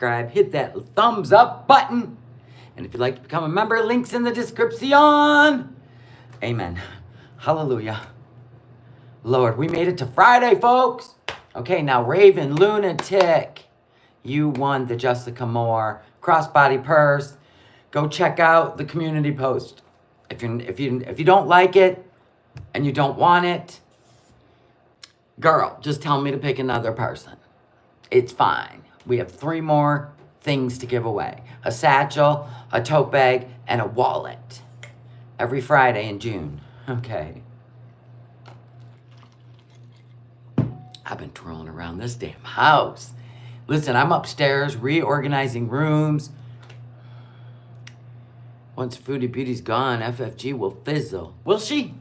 subscribe, hit that thumbs up button. And if you'd like to become a member, links in the description. Amen. Hallelujah. Lord, we made it to Friday, folks. Okay, now Raven Lunatic, you won the Jessica Moore crossbody purse. Go check out the community post. If you don't like it and you don't want it, girl, just tell me to pick another person. It's fine. We have 3 more things to give away. A satchel, a tote bag, and a wallet. Every Friday in June. Okay. I've been twirling around this damn house. Listen, I'm upstairs reorganizing rooms. Once Foodie Beauty's gone, FFG will fizzle. Will she?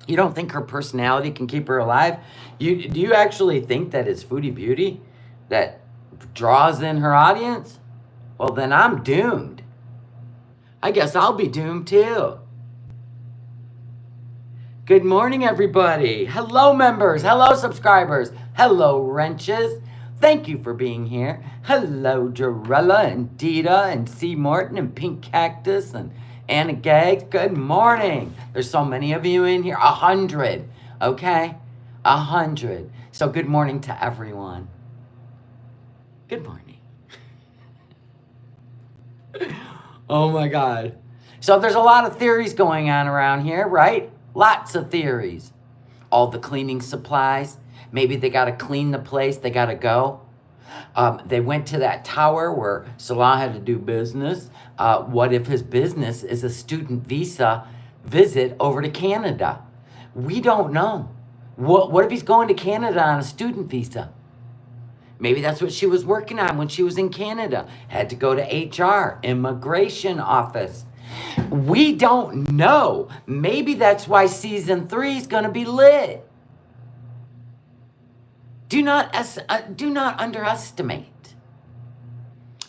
You don't think her personality can keep her alive? Do you actually think that it's Foodie Beauty that draws in her audience? Well, then I'm doomed. I guess I'll be doomed too. Good morning, everybody. Hello, members. Hello, subscribers. Hello, wrenches. Thank you for being here. Hello, Jarella and Dita and C. Morton and Pink Cactus and Anna Gags. Good morning. There's so many of you in here. 100. Okay? 100. So good morning to everyone. Good morning. Oh my God. So there's a lot of theories going on around here, right? Lots of theories. All the cleaning supplies. Maybe they got to clean the place. They got to go. They went to that tower where Salah had to do business. What if his business is a student visa visit over to Canada? We don't know. What if he's going to Canada on a student visa? Maybe that's what she was working on when she was in Canada. Had to go to HR, immigration office. We don't know. Maybe that's why season 3 is going to be lit. Do not underestimate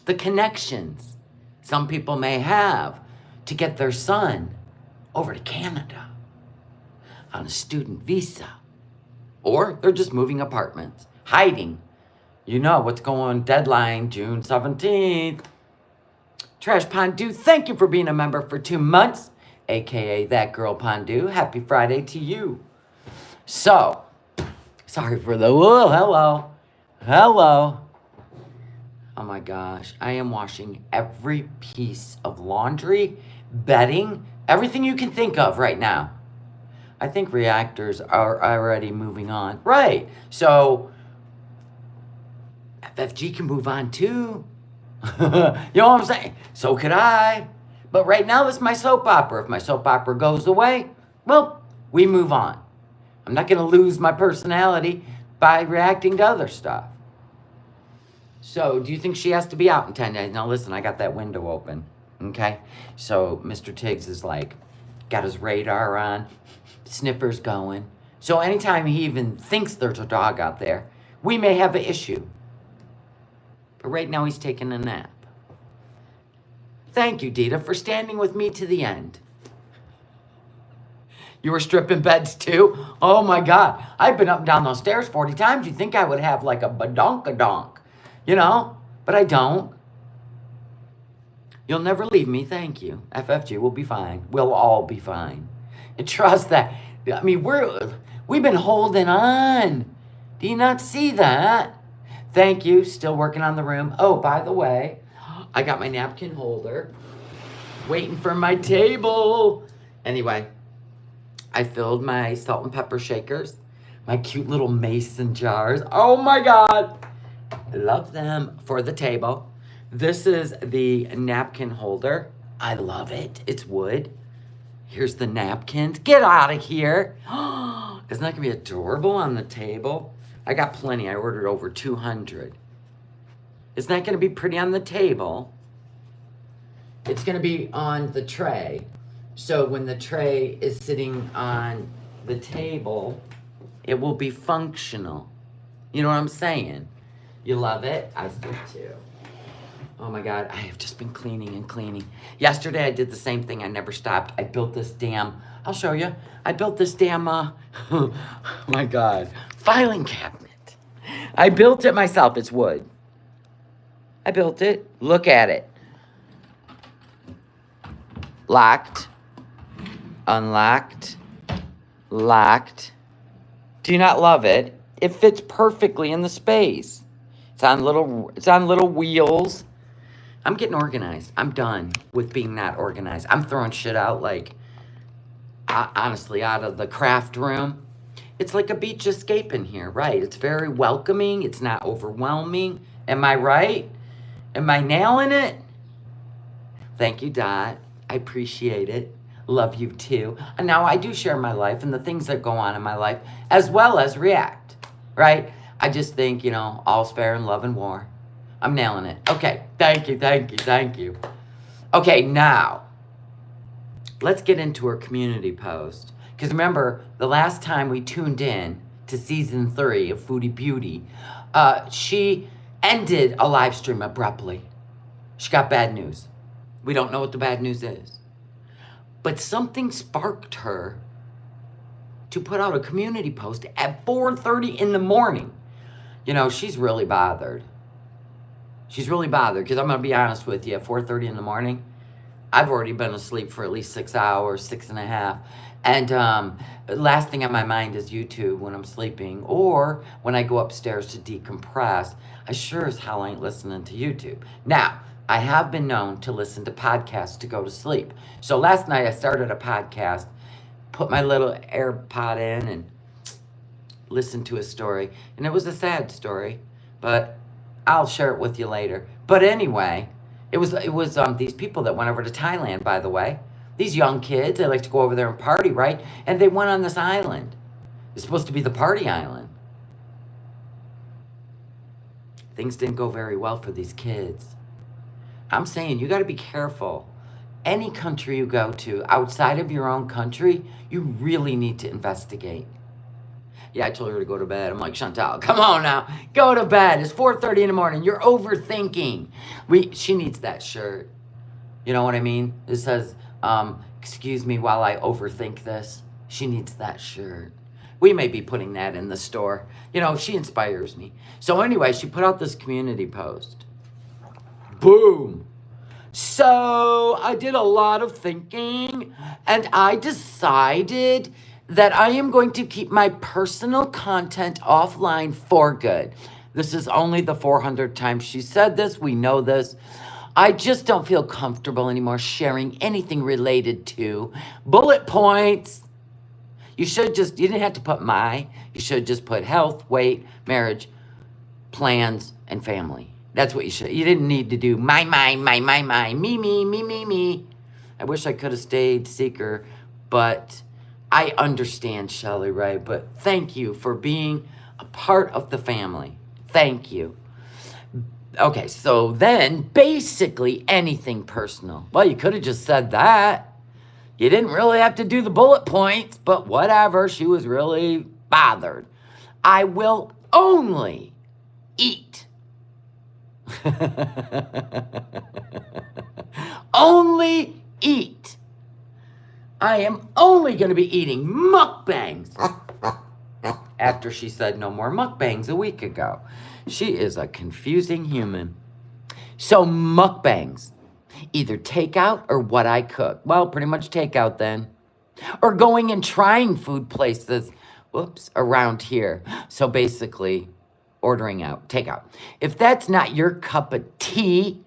the connections some people may have to get their son over to Canada on a student visa. Or they're just moving apartments, hiding. You know what's going, deadline June 17th. Trash Pondu, thank you for being a member for 2 months, aka That Girl Pondu. Happy Friday to you. So, sorry for the, hello. Oh my gosh, I am washing every piece of laundry, bedding, everything you can think of right now. I think reactors are already moving on. Right, so FFG can move on too. You know what I'm saying? So could I. But right now, this is my soap opera. If my soap opera goes away, well, we move on. I'm not going to lose my personality by reacting to other stuff. So, do you think she has to be out in 10 days? Now, listen, I got that window open. Okay? So, Mr. Tiggs is like, got his radar on, sniffers going. So, anytime he even thinks there's a dog out there, we may have an issue. But right now, he's taking a nap. Thank you, Dita, for standing with me to the end. You were stripping beds too? Oh my God. I've been up and down those stairs 40 times. You'd think I would have like a badonkadonk, you know? But I don't. You'll never leave me, thank you. FFG will be fine. We'll all be fine. And trust that. I mean, we've been holding on. Do you not see that? Thank you. Still working on the room. Oh, by the way, I got my napkin holder. Waiting for my table. Anyway, I filled my salt and pepper shakers. My cute little mason jars. Oh my God. Love them for the table. This is the napkin holder. I love it. It's wood. Here's the napkins. Get out of here. Isn't that going to be adorable on the table? I got plenty. I ordered over 200. Isn't that going to be pretty on the table? It's going to be on the tray. So when the tray is sitting on the table, it will be functional. You know what I'm saying? You love it? I do too. Oh my God, I have just been cleaning and cleaning. Yesterday I did the same thing. I never stopped. I built this damn, I'll show you. I built this damn, oh my God, filing cabinet. I built it myself. It's wood. I built it. Look at it. Locked. Unlocked. Locked. Do you not love it? It fits perfectly in the space. It's on little wheels. I'm getting organized. I'm done with being not organized. I'm throwing shit out like, honestly, out of the craft room. It's like a beach escape in here, right? It's very welcoming. It's not overwhelming. Am I right? Am I nailing it? Thank you, Dot. I appreciate it. Love you too. And now I do share my life and the things that go on in my life, as well as react, right? I just think, all's fair in love and war. I'm nailing it. Okay, thank you. Okay, now, let's get into her community post. Because remember, the last time we tuned in to season 3 of Foodie Beauty, she ended a live stream abruptly. She got bad news. We don't know what the bad news is. But something sparked her to put out a community post at 4:30 in the morning. She's really bothered. She's really bothered because I'm going to be honest with you. At 4:30 in the morning, I've already been asleep for at least 6 hours, 6.5. And the last thing on my mind is YouTube when I'm sleeping or when I go upstairs to decompress. I sure as hell ain't listening to YouTube. Now, I have been known to listen to podcasts to go to sleep. So last night I started a podcast, put my little AirPod in and listened to a story. And it was a sad story, but I'll share it with you later. But anyway, it was these people that went over to Thailand, by the way. These young kids, they like to go over there and party, right? And they went on this island. It's supposed to be the party island. Things didn't go very well for these kids. I'm saying you got to be careful. Any country you go to outside of your own country, you really need to investigate. Yeah, I told her to go to bed. I'm like, Chantal, come on now. Go to bed. It's 4:30 in the morning. You're overthinking. She needs that shirt. You know what I mean? It says, excuse me while I overthink this. She needs that shirt. We may be putting that in the store. She inspires me. So anyway, she put out this community post. Boom. So I did a lot of thinking and I decided that I am going to keep my personal content offline for good. This is only the 400th time she said this. We know this. I just don't feel comfortable anymore sharing anything related to bullet points. You didn't have to put you should just put health, weight, marriage, plans, and family. That's what you should. You didn't need to do my, me. I wish I could have stayed seeker, but I understand, Shelley, right? But thank you for being a part of the family. Thank you. Okay, so then basically anything personal. Well, you could have just said that. You didn't really have to do the bullet points, but whatever. She was really bothered. I will only eat. Only eat. I am only going to be eating mukbangs. After she said no more mukbangs a week ago. She is a confusing human. So mukbangs. Either takeout or what I cook. Well, pretty much takeout then. Or going and trying food places, around here. So basically, ordering out, takeout. If that's not your cup of tea,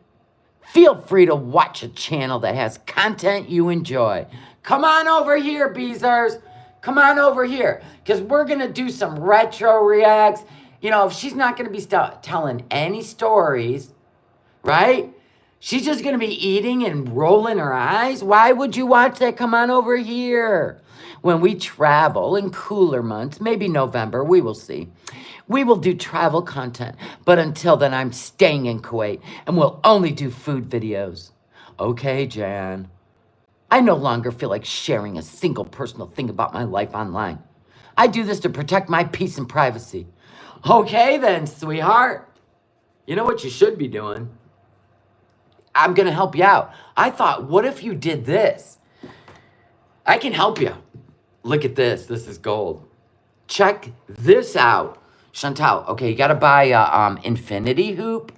feel free to watch a channel that has content you enjoy. Come on over here, Beezers. Come on over here. Because we're going to do some retro reacts. If she's not going to be telling any stories, right? She's just going to be eating and rolling her eyes. Why would you watch that? Come on over here. When we travel in cooler months, maybe November, we will see. We will do travel content. But until then, I'm staying in Kuwait and we'll only do food videos. Okay, Jan. I no longer feel like sharing a single personal thing about my life online. I do this to protect my peace and privacy. Okay then, sweetheart. You know what you should be doing? I'm going to help you out. I thought, what if you did this? I can help you. Look at this. This is gold. Check this out. Chantal, okay, you got to buy a infinity hoop.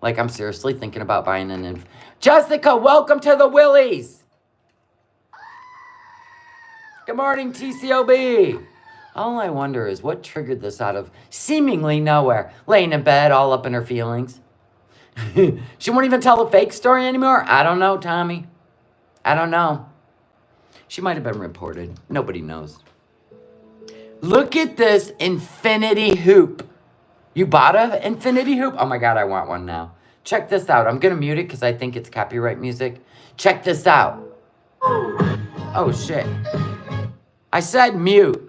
Like, I'm seriously thinking about buying an Jessica, welcome to the Willies. Good morning, TCOB. All I wonder is what triggered this out of seemingly nowhere. Laying in bed, all up in her feelings. She won't even tell a fake story anymore? I don't know, Tommy. I don't know. She might have been reported. Nobody knows. Look at this infinity hoop. You bought an infinity hoop? Oh my God, I want one now. Check this out. I'm going to mute it because I think it's copyright music. Check this out. Oh, shit. I said mute.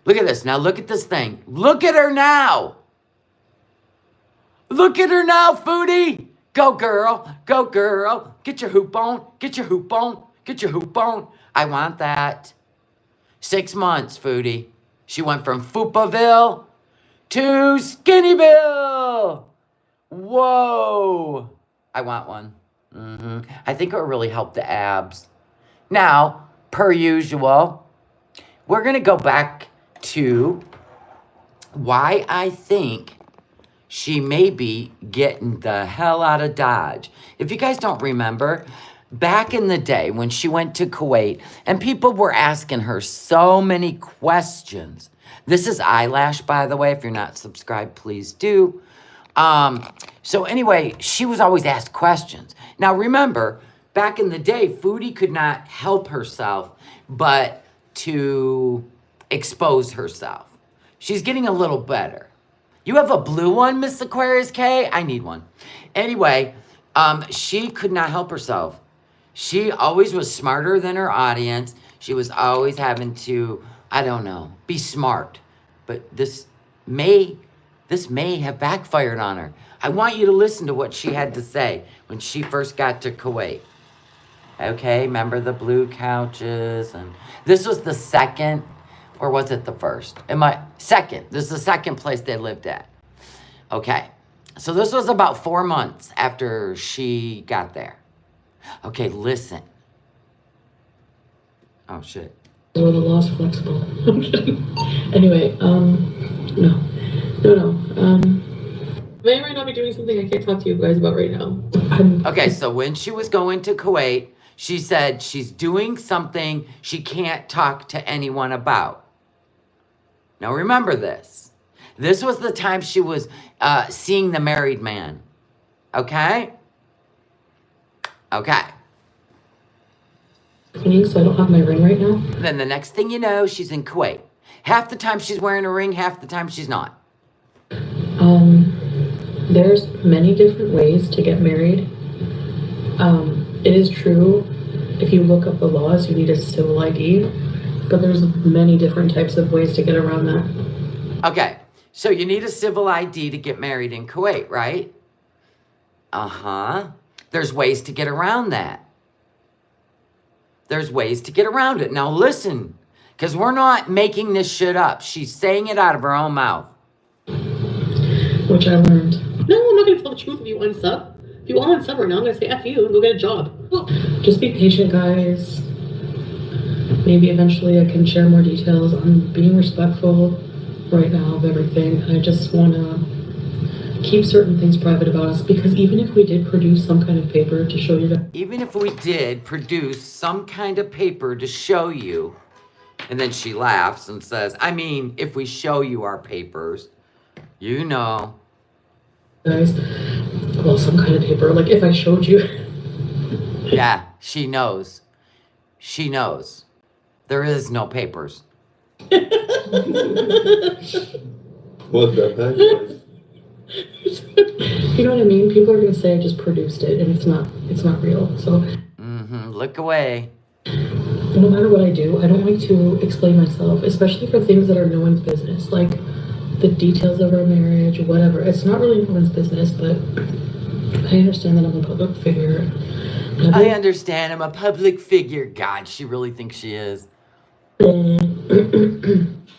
Look at this. Now look at this thing. Look at her now. Look at her now, Foodie. Go, girl. Go, girl. Get your hoop on. Get your hoop on. Get your hoop on. I want that. 6 months, Foodie. She went from Foopaville to Skinnyville. Whoa. I want one. I think it would really help the abs. Now, per usual, we're going to go back to why I think she may be getting the hell out of Dodge. If you guys don't remember, back in the day when she went to Kuwait and people were asking her so many questions. This is Eyelash, by the way. If you're not subscribed, please do. So anyway, she was always asked questions. Now remember, back in the day, Foodie could not help herself but to expose herself. She's getting a little better. You have a blue one, Miss Aquarius K? I need one. Anyway, she could not help herself. She always was smarter than her audience. She was always having to, I don't know, be smart. But this may have backfired on her. I want you to listen to what she had to say when she first got to Kuwait. Okay, remember the blue couches? And this was the second, or was it the first? Second. This is the second place they lived at. Okay, so this was about 4 months after she got there. Okay, listen. Oh, shit. Well, the law's flexible. I'm kidding. Anyway, no. May or may not be doing something I can't talk to you guys about right now. Okay, so when she was going to Kuwait, she said she's doing something she can't talk to anyone about. Now remember this. This was the time she was seeing the married man. Okay? Okay. So I don't have my ring right now. Then the next thing you know, she's in Kuwait. Half the time she's wearing a ring, half the time she's not. There's many different ways to get married. It is true, if you look up the laws, you need a civil ID, but there's many different types of ways to get around that. Okay, so you need a civil ID to get married in Kuwait, right? There's ways to get around that. There's ways to get around it. Now listen, because we're not making this shit up. She's saying it out of her own mouth. Which I learned. No, I'm not going to tell the truth if you want to sub. If you want to sub right now, I'm going to say F you and go get a job. Just be patient, guys. Maybe eventually I can share more details. I'm being respectful right now of everything. I just want to keep certain things private about us, because even if we did produce some kind of paper to show you that... Even if we did produce some kind of paper to show you, and then she laughs and says, I mean, if we show you our papers, you know. Guys, well, some kind of paper, like if I showed you. Yeah, she knows. She knows. There is no papers. What's that package? You know what I mean? People are gonna say I just produced it, and it's not real. So look away. No matter what I do, I don't like to explain myself, especially for things that are no one's business, like the details of our marriage or whatever. It's not really no one's business, but I understand that I'm a public figure. I understand I'm a public figure. God, she really thinks she is.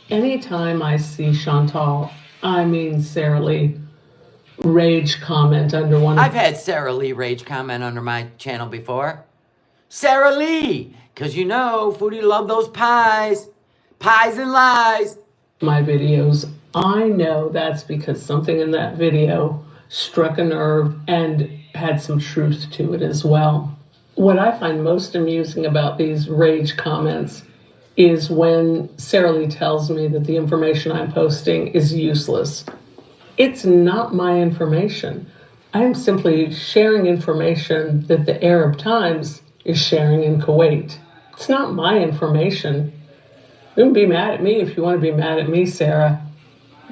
Anytime I see Chantal, Sarah Lee, rage comment under one of... I've had Sarah Lee rage comment under my channel before. Sarah Lee! Because you know, Foodie love those pies. Pies and lies. my videos. I know that's because something in that video struck a nerve and had some truth to it as well. What I find most amusing about these rage comments is when Sarah Lee tells me that the information I'm posting is useless. It's not my information. I'm simply sharing information that the Arab Times is sharing in Kuwait. It's not my information. You can be mad at me if you want to be mad at me, Sarah.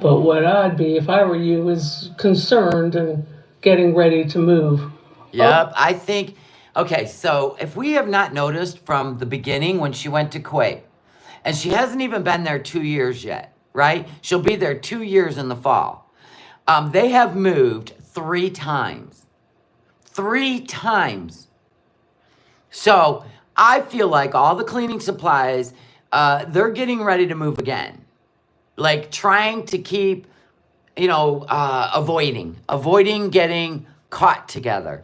But what I'd be if I were you is concerned and getting ready to move. Yep, I think, okay, so if we have not noticed from the beginning when she went to Kuwait, and she hasn't even been there 2 years yet, right? She'll be there 2 years in the fall. They have moved 3 times. 3 times. So I feel like all the cleaning supplies, they're getting ready to move again. Like trying to keep, avoiding getting caught together.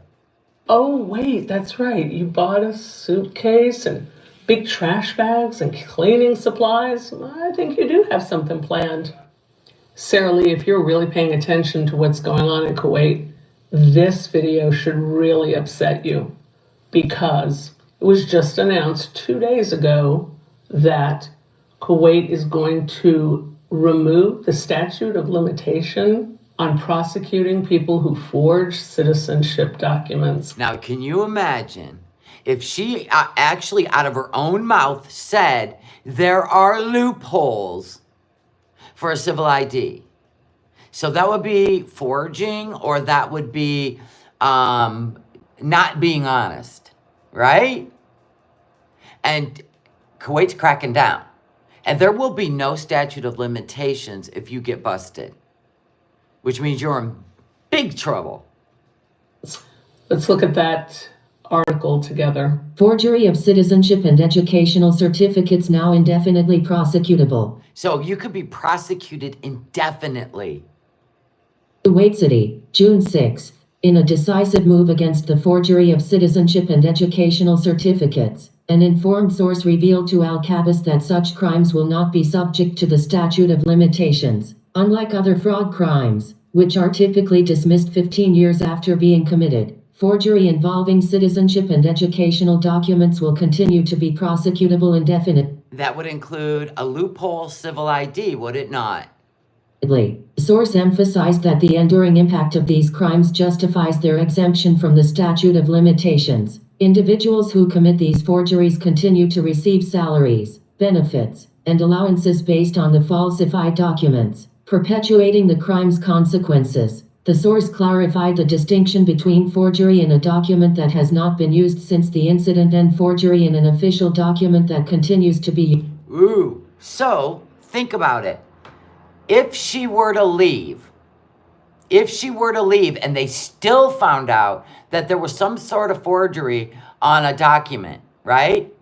Oh, wait, that's right. You bought a suitcase and big trash bags and cleaning supplies. I think you do have something planned. Sarah Lee, if you're really paying attention to what's going on in Kuwait, this video should really upset you because it was just announced 2 days ago that Kuwait is going to remove the statute of limitation on prosecuting people who forge citizenship documents. Now, can you imagine if she actually out of her own mouth said there are loopholes for a civil ID? So that would be forging, or that would be not being honest, right? And Kuwait's cracking down. And there will be no statute of limitations if you get busted, which means you're in big trouble. Let's look at that article together. Forgery of citizenship and educational certificates now indefinitely prosecutable. So you could be prosecuted indefinitely. Kuwait City, June 6th. In a decisive move against the forgery of citizenship and educational certificates, an informed source revealed to Al Kabas that such crimes will not be subject to the statute of limitations. Unlike other fraud crimes, which are typically dismissed 15 years after being committed, forgery involving citizenship and educational documents will continue to be prosecutable indefinitely. That would include a loophole civil ID, would it not? The source emphasized that the enduring impact of these crimes justifies their exemption from the statute of limitations. Individuals who commit these forgeries continue to receive salaries, benefits, and allowances based on the falsified documents, perpetuating the crime's consequences. The source clarified the distinction between forgery in a document that has not been used since the incident and forgery in an official document that continues to be used. Ooh, so think about it. If she were to leave and they still found out that there was some sort of forgery on a document, right?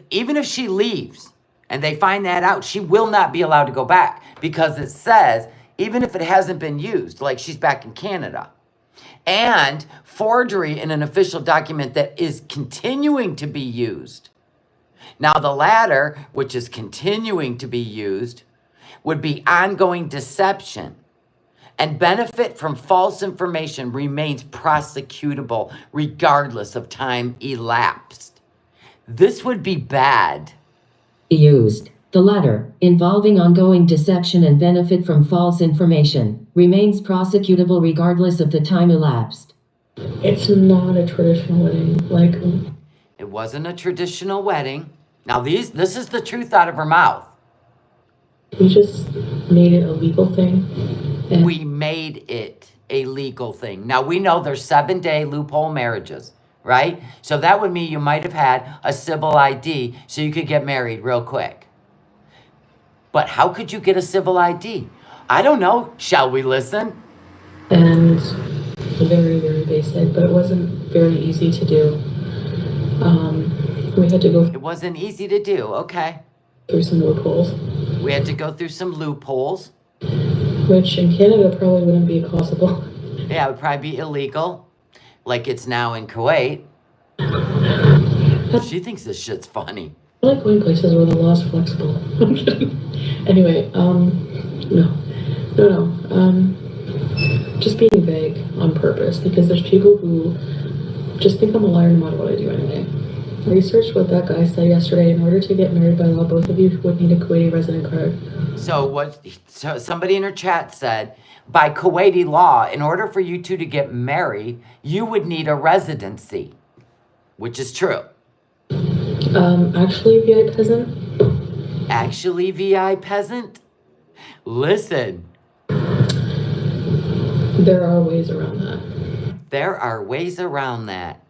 Even if she leaves and they find that out, she will not be allowed to go back because it says, even if it hasn't been used, like she's back in Canada. And forgery in an official document that is continuing to be used. Now the latter, which is continuing to be used, would be ongoing deception, and benefit from false information remains prosecutable regardless of time elapsed. This would be bad. Used. The latter, involving ongoing deception and benefit from false information, remains prosecutable regardless of the time elapsed. It's not a traditional wedding. It wasn't a traditional wedding. Now this is the truth out of her mouth. We just made it a legal thing. We made it a legal thing. Now we know there's 7-day loophole marriages, right? So that would mean you might have had a civil ID so you could get married real quick. But how could you get a civil ID? I don't know. Shall we listen? And very, very basic, but it wasn't very easy to do. We had to go It wasn't easy to do, okay. through some loopholes, We had to go through some loopholes. which in Canada probably wouldn't be possible. Yeah, it would probably be illegal, like it's now in Kuwait. She thinks this shit's funny. I like going places where the law's flexible. I'm kidding. Anyway, no. just being vague on purpose, because there's people who just think I'm a liar no matter what I do anyway. Research what that guy said yesterday. In order to get married by law, both of you would need a Kuwaiti resident card. So somebody in her chat said, by Kuwaiti law, in order for you two to get married, you would need a residency, which is true. Actually, VI peasant. Actually, VI peasant? Listen, There are ways around that. there are ways around that.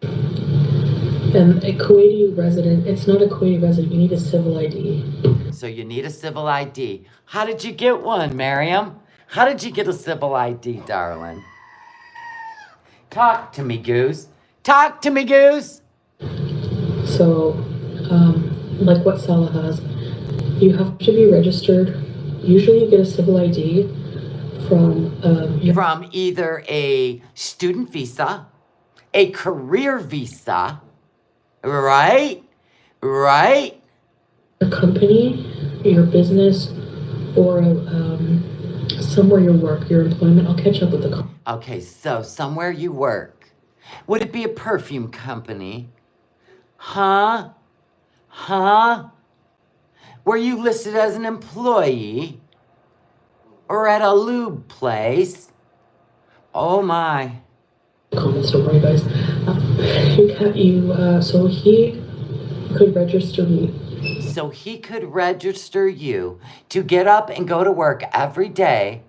And a Kuwaiti resident, it's not a Kuwaiti resident, you need a civil ID. So you need a civil ID. How did you get one, Miriam? How did you get a civil ID, darling? Talk to me, Goose. Talk to me, Goose. So, like what Salah has, you have to be registered. Usually you get a civil ID from From either a student visa, a career visa, right? Right? your company, your business, or somewhere you work, your employment. I'll catch up with the Okay, so somewhere you work. Would it be a perfume company? Huh? Huh? Were you listed as an employee? Or at a lube place? Oh my. comments. Don't worry, guys. So he could register me. So he could register you to get up and go to work every day.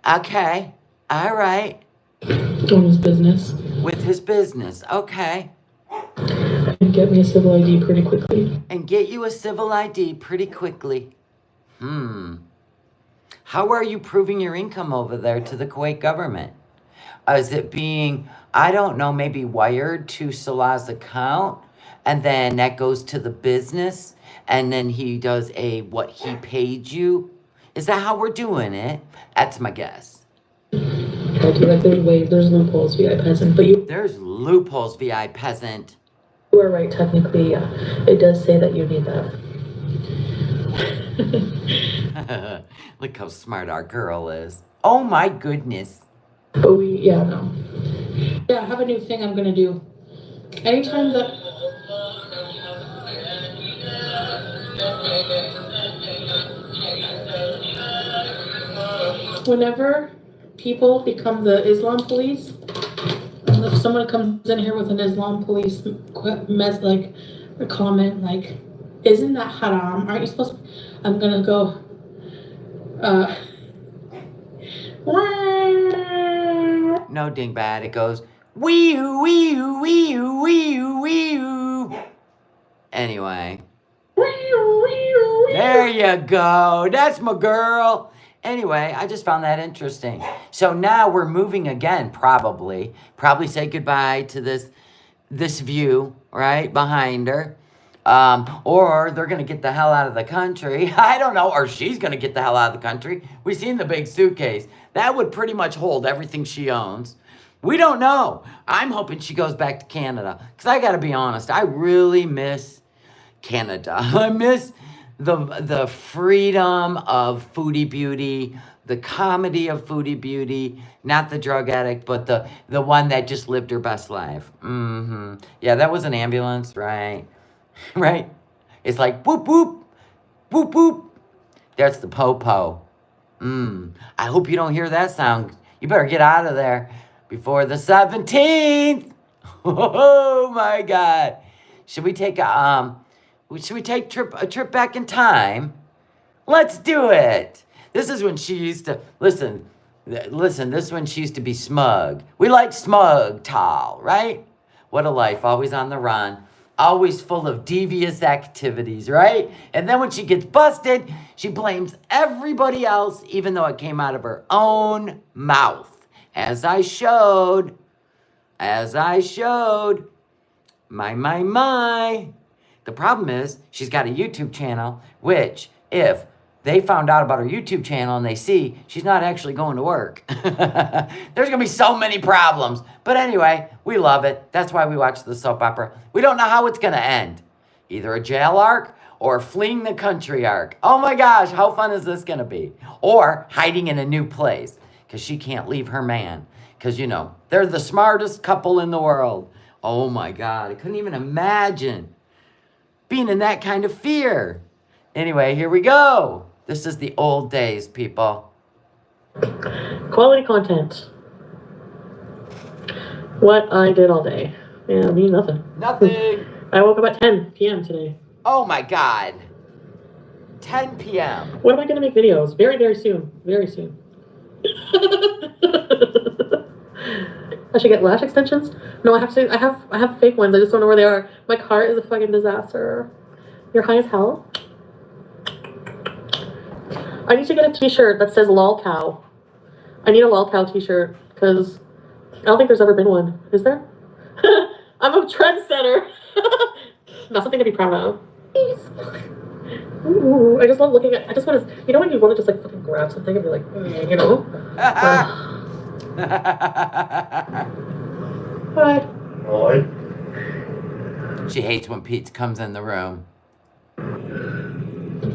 Okay, all right. On his business. With his business, okay. And get me a civil ID pretty quickly. And get you a civil ID pretty quickly. How are you proving your income over there to the Kuwait government? Is it being, I don't know, maybe wired to Salah's account? And then that goes to the business? And then he does what he paid you? Is that how we're doing it? That's my guess. I do like there's loopholes, VI peasant, but There's loopholes, VI peasant. You are right, technically, yeah. It does say that you need that. Look how smart our girl is. Oh my goodness. But no. Yeah, I have a new thing I'm gonna do. Anytime that whenever people become the Islam police, if someone comes in here with an Islam police a comment like, isn't that haram? Aren't you supposed to? I'm gonna go, No, dingbat. It goes, wee-oo, wee-oo, wee-oo, wee-oo, wee-oo. Anyway. There you go. That's my girl. Anyway, I just found that interesting. So now we're moving again, probably. Probably say goodbye to this view, right, behind her. Or they're going to get the hell out of the country. I don't know. Or she's going to get the hell out of the country. We've seen the big suitcase. That would pretty much hold everything she owns. We don't know. I'm hoping she goes back to Canada. Because I got to be honest, I really miss Canada. I miss the freedom of Foodie Beauty, the comedy of Foodie Beauty, not the drug addict, but the one that just lived her best life. Yeah, that was an ambulance, right? Right? It's like, whoop, whoop, whoop, whoop. That's the po-po. I hope you don't hear that sound. You better get out of there before the 17th. Oh, my God. Should we take a trip back in time? Let's do it. This is when she used to, listen, this is when she used to be smug. We like smug, Tal, right? What a life, always on the run. Always full of devious activities, right? And then when she gets busted, she blames everybody else, even though it came out of her own mouth. As I showed. My. The problem is, she's got a YouTube channel, which, if they found out about her YouTube channel and they see she's not actually going to work, there's going to be so many problems. But anyway, we love it. That's why we watch the soap opera. We don't know how it's going to end. Either a jail arc or fleeing the country arc. Oh my gosh, how fun is this going to be? Or hiding in a new place. because she can't leave her man. Because, you know, they're the smartest couple in the world. Oh my God, I couldn't even imagine being in that kind of fear. Anyway, here we go. This is the old days, people. Quality content. What I did all day. Yeah, me, nothing. Nothing. I woke up at 10 p.m. today. Oh my God. 10 p.m. When am I going to make videos? Very, very soon. Very soon. I should get lash extensions. No, I have fake ones. I just don't know where they are. My car is a fucking disaster. You're high as hell. I need to get a t-shirt that says lol cow. I need a lol cow t-shirt because I don't think there's ever been one. Is there? I'm a trendsetter. Not something to be proud of. Ooh, I just love looking at. I just want to. You know when you want to just like fucking grab something and be like, you know. Hi. Hi. She hates when Pete comes in the room.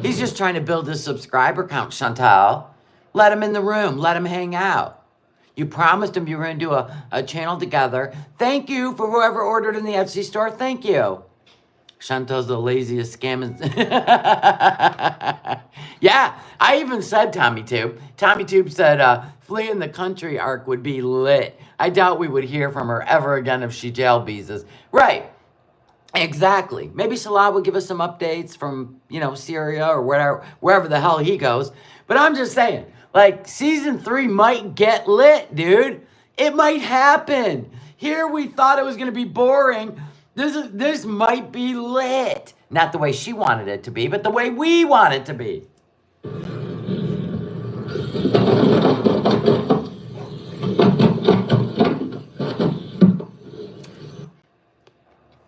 He's just trying to build his subscriber count, Chantal. Let him in the room. Let him hang out. You promised him you were going to do a channel together. Thank you for whoever ordered in the Etsy store. Thank you. Chantal's the laziest scamming. Yeah, I even said Tommy Tube. Tommy Tube said Flea in the Country arc would be lit. I doubt we would hear from her ever again if she jailbees us. Right. Exactly. Maybe Salah will give us some updates from, you know, Syria or wherever the hell he goes. But I'm just saying, like, season 3 might get lit, dude. It might happen. Here we thought it was going to be boring. This might be lit. Not the way she wanted it to be, but the way we want it to be.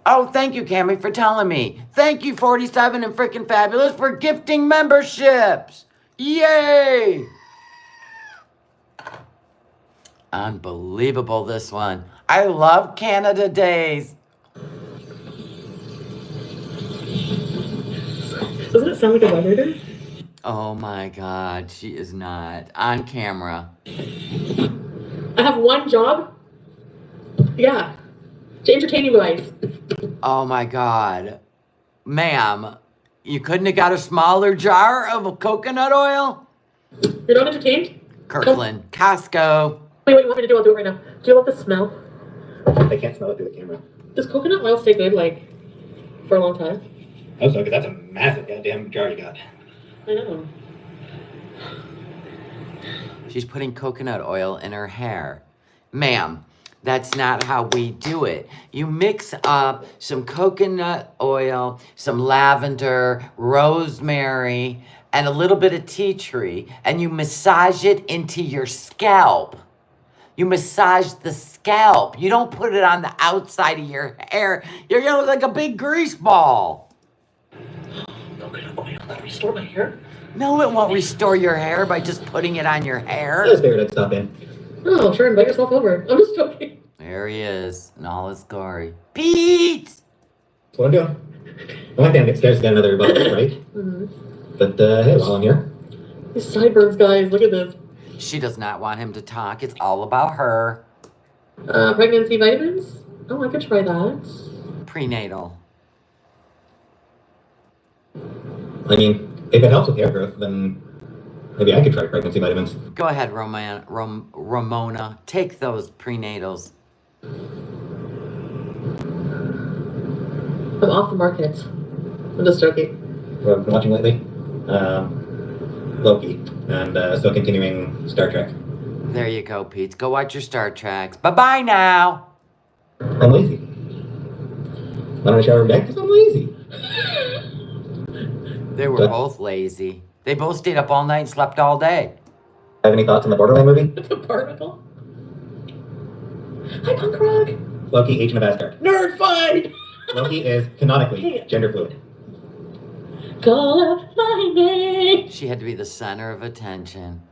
Oh, thank you, Cammy, for telling me. Thank you, 47 and freaking Fabulous, for gifting memberships. Yay! Unbelievable, this one. I love Canada Days. Doesn't it sound like a vibrator? Oh my God, she is not on camera. I have one job. Yeah. To entertain you guys. Oh my God. Ma'am, you couldn't have got a smaller jar of coconut oil? You're not entertained? Kirkland, Costco. Wait, what do you want me to do? I'll do it right now. Do you love the smell? I can't smell it through the camera. Does coconut oil stay good, like, for a long time? Oh, so, because that's a massive goddamn jar you got. I know. She's putting coconut oil in her hair. Ma'am, that's not how we do it. You mix up some coconut oil, some lavender, rosemary, and a little bit of tea tree, and you massage it into your scalp. You massage the scalp. You don't put it on the outside of your hair. You're gonna look like a big grease ball. Coconut oil, that'll restore my hair? No, it won't restore your hair by just putting it on your hair. I just figured I'd stop in. Oh, sure, invite yourself over. I'm just joking. There he is, in all his glory. Pete! That's what I'm doing. I went downstairs to get another bottle, right? Mm-hmm. But, hey, while I'm here. These sideburns, guys, look at this. She does not want him to talk. It's all about her. Pregnancy vitamins? Oh, I could try that. Prenatal. I mean, if it helps with hair growth, then maybe I could try pregnancy vitamins. Go ahead, Ramona. Take those prenatals. I'm off the market. I'm just joking. What I've been watching lately? Loki. And still continuing Star Trek. There you go, Pete. Go watch your Star Treks. Bye-bye now. I'm lazy. Why don't I shower every day? Because I'm lazy. They were both lazy. They both stayed up all night and slept all day. Have any thoughts on the Borderland movie? It's a particle. Hi, punk rock. Loki, Agent of Asgard. Nerd fight! Loki is canonically gender fluid. Call out my name. She had to be the center of attention.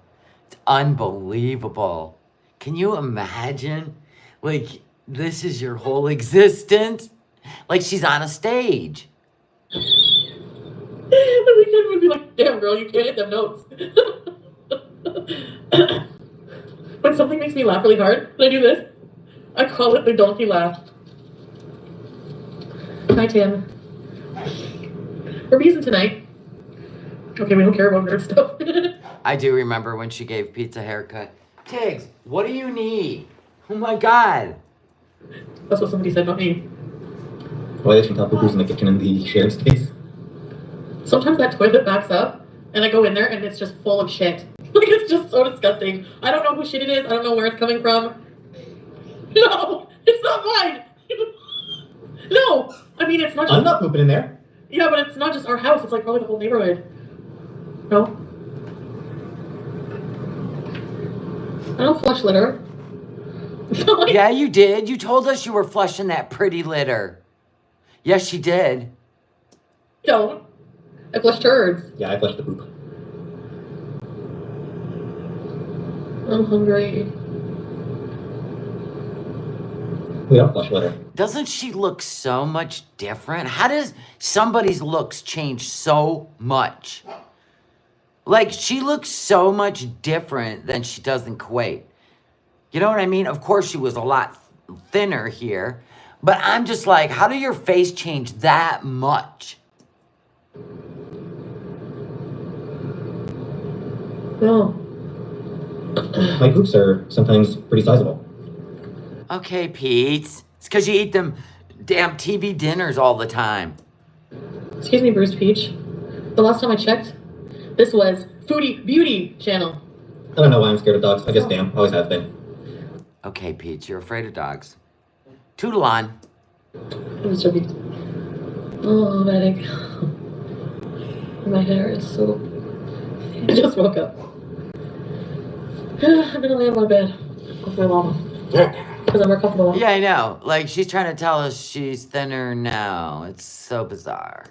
It's unbelievable. Can you imagine? Like, this is your whole existence? Like, she's on a stage. The kid would be like, damn, girl, you can't hit them notes. When something makes me laugh really hard, when I do this, I call it the donkey laugh. Hi, Tim. We're using tonight. Okay, we don't care about nerd stuff. I do remember when she gave Pete a haircut. Tiggs, what do you need? Oh my God. That's what somebody said, not me. Why did she tell who's in the kitchen in the shared space? Sometimes that toilet backs up, and I go in there, and it's just full of shit. Like, it's just so disgusting. I don't know whose shit it is. I don't know where it's coming from. No, it's not mine. No, I mean, it's not just... I'm not pooping in there. Yeah, but it's not just our house. It's like probably the whole neighborhood. No? I don't flush litter. Yeah, you did. You told us you were flushing that pretty litter. Yes, she did. Don't. I flush turds. Yeah, I flushed the poop. I'm hungry. We don't flush litter. Doesn't she look so much different? How does somebody's looks change so much? Like, she looks so much different than she does in Kuwait. You know what I mean? Of course, she was a lot thinner here. But I'm just like, how do your face change that much? No. My poops are sometimes pretty sizable. Okay, Pete. It's because you eat them damn TV dinners all the time. Excuse me, Bruce Peach. The last time I checked, this was Foodie Beauty channel. I don't know why I'm scared of dogs. I just am. Always have been. Okay, Pete, you're afraid of dogs. Toodle on. I'm just joking. Oh, headache. My hair is so... I just woke up. I'm gonna lay on my bed with my llama. Because I'm more comfortable. Yeah, I know. Like, she's trying to tell us she's thinner now. It's so bizarre.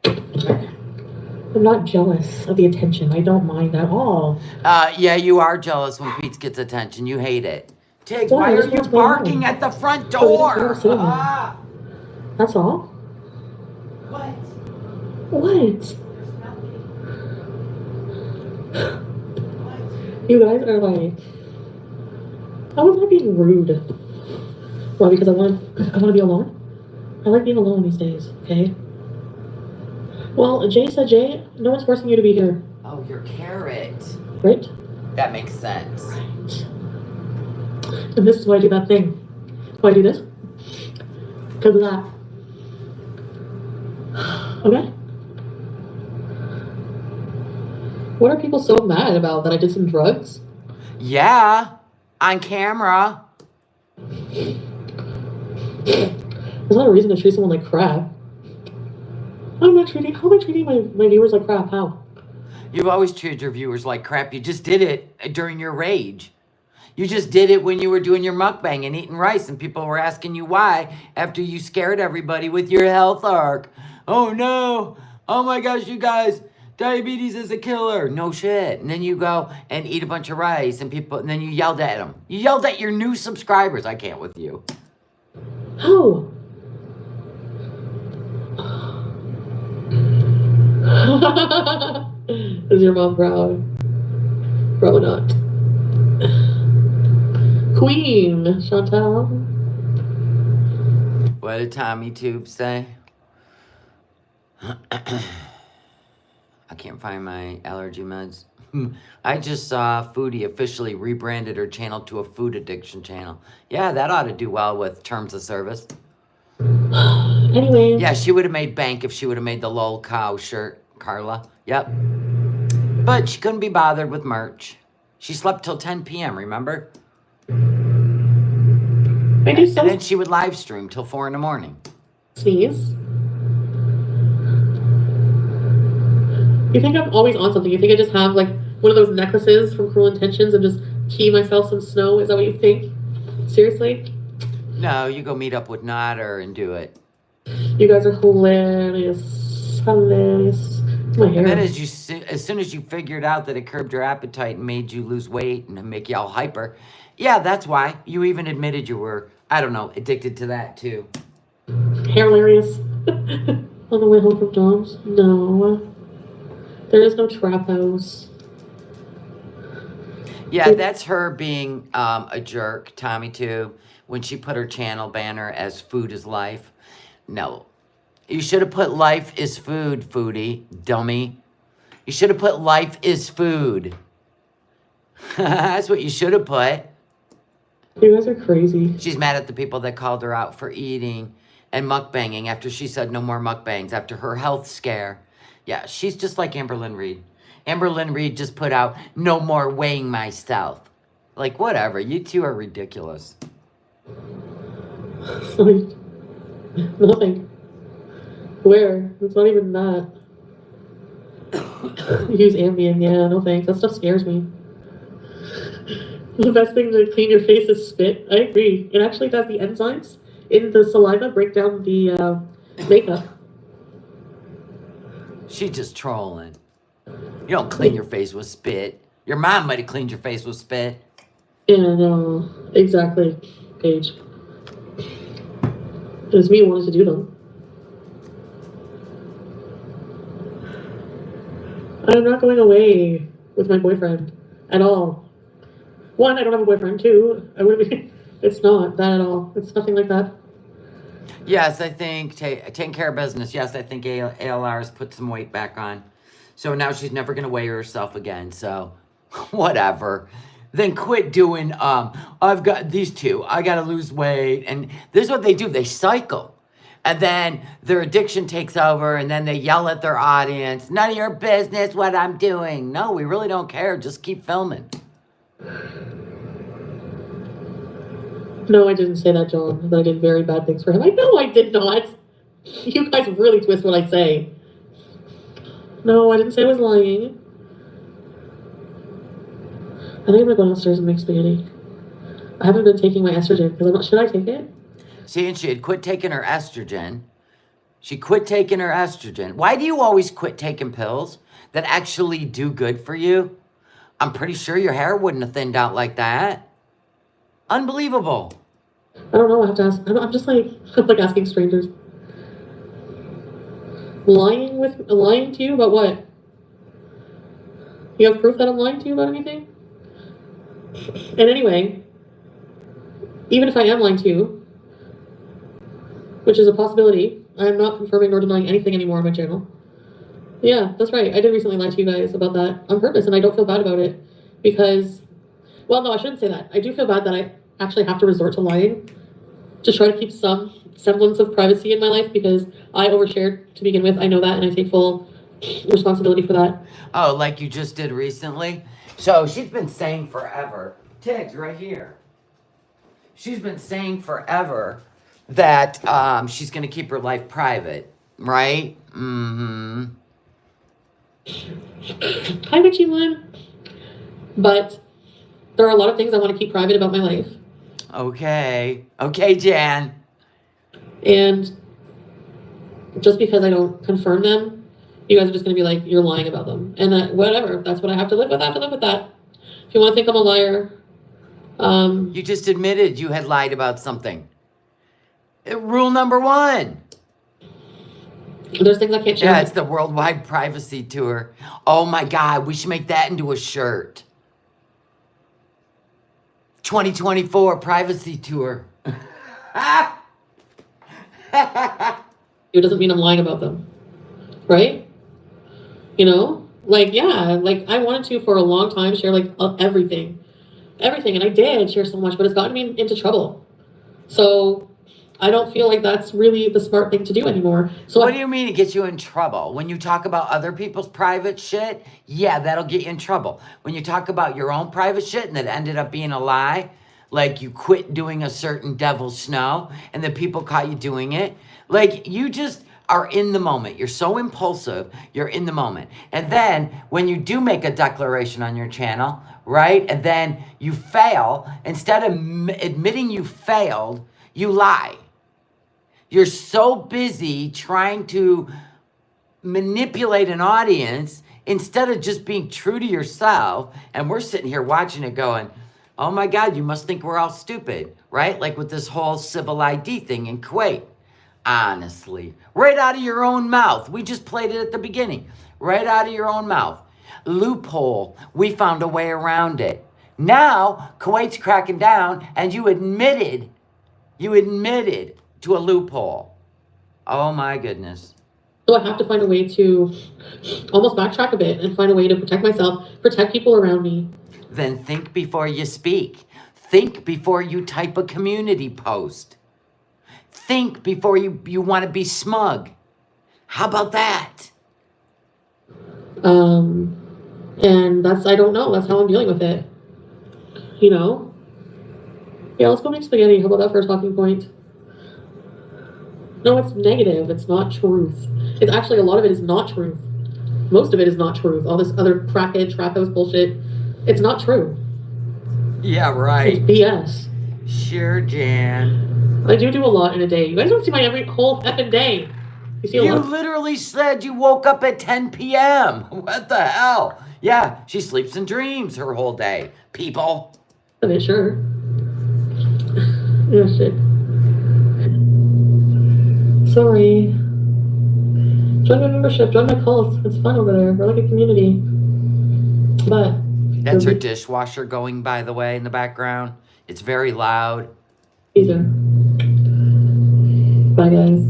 I'm not jealous of the attention. I don't mind at all. Yeah, you are jealous when Pete gets attention. You hate it. Tiggs, Yeah, why I are just you want to go barking home. at the front Oh, you door? don't see me. Ah! That's all? What? What? You guys are like... How am I being rude? Why? Because I want to be alone? I like being alone these days, okay? Well, Jay said, Jay, no one's forcing you to be here. Oh, your carrot. Right? That makes sense. Right. And this is why I do that thing. Why I do this? Because of that. Okay? What are people so mad about? That I did some drugs? Yeah, on camera. There's not a reason to treat someone like crap. How am I treating my viewers like crap? How? You've always treated your viewers like crap. You just did it during your rage. You just did it when you were doing your mukbang and eating rice, and people were asking you why after you scared everybody with your health arc. Oh no! Oh my gosh, you guys! Diabetes is a killer. No shit. And then you go and eat a bunch of rice, and then you yelled at them. You yelled at your new subscribers. I can't with you. How? Is your mom proud? Probably not. Queen Chantal. What did Tommy Tube say? I can't find my allergy meds. I just saw Foodie officially rebranded her channel to a food addiction channel. Yeah, that ought to do well with terms of service. Anyway. Yeah, she would have made bank if she would have made the lol cow shirt, Carla. Yep. But she couldn't be bothered with merch. She slept till 10 p.m., remember? I do so And then she would live stream till 4 in the morning. sneeze. You think I'm always on something? You think I just have like one of those necklaces from Cruel Intentions and just key myself some snow? Is that what you think? Seriously? No, you go meet up with Nodder and do it. You guys are hilarious. Hilarious. My hair. And then as soon as you figured out that it curbed your appetite and made you lose weight and make you all hyper, yeah, that's why. You even admitted you were, I don't know, addicted to that too. Hilarious. On the way home from Dom's? No. There is no trap house. Yeah, that's her being a jerk, Tommy, too, when she put her channel banner as Food is Life. No. You should have put Life is Food, Foodie, dummy. You should have put Life is Food. That's what you should have put. You guys are crazy. She's mad at the people that called her out for eating and mukbanging after she said no more mukbangs after her health scare. Yeah, she's just like Amber Lynn Reed. Amber Lynn Reed just put out no more weighing myself. Like, whatever. You two are ridiculous. Like, nothing. Where? It's not even that. Use Ambien. Yeah, no thanks. That stuff scares me. The best thing to clean your face is spit. I agree. It actually does. The enzymes in the saliva break down the makeup. She's just trolling. You don't clean your face with spit. Your mom might have cleaned your face with spit. Yeah, no. Exactly, Paige. It was me who wanted to do them. I'm not going away with my boyfriend at all. One, I don't have a boyfriend. Two, I wouldn't be. It's not that at all. It's nothing like that. Yes, I think taking care of business. Yes, I think ALR has put some weight back on. So now she's never going to weigh herself again. So whatever. Then quit doing, I've got these two. I got to lose weight. And this is what they do. They cycle. And then their addiction takes over. And then they yell at their audience. None of your business what I'm doing. No, we really don't care. Just keep filming. No, I didn't say that, John. That I did very bad things for him. I know I did not. You guys really twist what I say. No, I didn't say I was lying. I think I'm gonna go downstairs and make spaghetti. I haven't been taking my estrogen because I'm not. Should I take it? See, and she had quit taking her estrogen. She quit taking her estrogen. Why do you always quit taking pills that actually do good for you? I'm pretty sure your hair wouldn't have thinned out like that. Unbelievable. I don't know. I have to ask. I'm just like I'm like asking strangers. Lying to you about what? You have proof that I'm lying to you about anything? And anyway, even if I am lying to you, which is a possibility, I am not confirming nor denying anything anymore on my channel. Yeah, that's right. I did recently lie to you guys about that on purpose, and I don't feel bad about it because, well, no, I shouldn't say that. I do feel bad that I actually have to resort to lying to try to keep some semblance of privacy in my life because I overshared to begin with. I know that, and I take full responsibility for that. Oh, like you just did recently? So she's been saying forever, Tiggs right here. She's been saying forever that she's going to keep her life private, right? Mm-hmm. Hi, Richie One. But there are a lot of things I want to keep private about my life. Okay. Okay, Jan. And just because I don't confirm them, you guys are just going to be like, you're lying about them. And that, whatever, if that's what I have to live with, I have to live with that. If you want to think I'm a liar. You just admitted you had lied about something. Rule number 1. There's things I can't share. Yeah, it's the Worldwide Privacy Tour. Oh my God, we should make that into a shirt. 2024 Privacy Tour. It doesn't mean I'm lying about them. Right? You know? Like, yeah, like I wanted to for a long time share like everything. Everything. And I did share so much, but it's gotten me into trouble. So I don't feel like that's really the smart thing to do anymore. So what do you mean it gets you in trouble? When you talk about other people's private shit, yeah, that'll get you in trouble. When you talk about your own private shit and that ended up being a lie, like you quit doing a certain devil's snow and then people caught you doing it, like you just are in the moment. You're so impulsive, you're in the moment. And then when you do make a declaration on your channel, right, and then you fail, instead of admitting you failed, you lie. You're so busy trying to manipulate an audience instead of just being true to yourself. And we're sitting here watching it going, oh my God, you must think we're all stupid, right? Like with this whole civil ID thing in Kuwait. Honestly, right out of your own mouth. We just played it at the beginning. Right out of your own mouth. Loophole. We found a way around it. Now, Kuwait's cracking down, and you admitted to a loophole. Oh my goodness. So I have to find a way to almost backtrack a bit and find a way to protect myself, protect people around me. Then think before you speak. Think before you type a community post. Think before you want to be smug. How about that? And I don't know, that's how I'm dealing with it. You know? Yeah, let's go make spaghetti. How about that for a talking point? No, it's negative. It's not truth. It's actually, a lot of it is not truth. Most of it is not truth. All this other crackhead, trap house bullshit. It's not true. Yeah, right. It's BS. Sure, Jan. I do a lot in a day. You guys don't see my whole effing day. You see a You lot? literally said you woke up at 10 p.m. What the hell? Yeah, she sleeps and dreams her whole day. People. Okay, sure. Yeah, shit. Sorry. Join my membership, join my cult. It's fun over there. We're like a community. But That's her dishwasher going, by the way, in the background. It's very loud. Caesar. Bye, guys.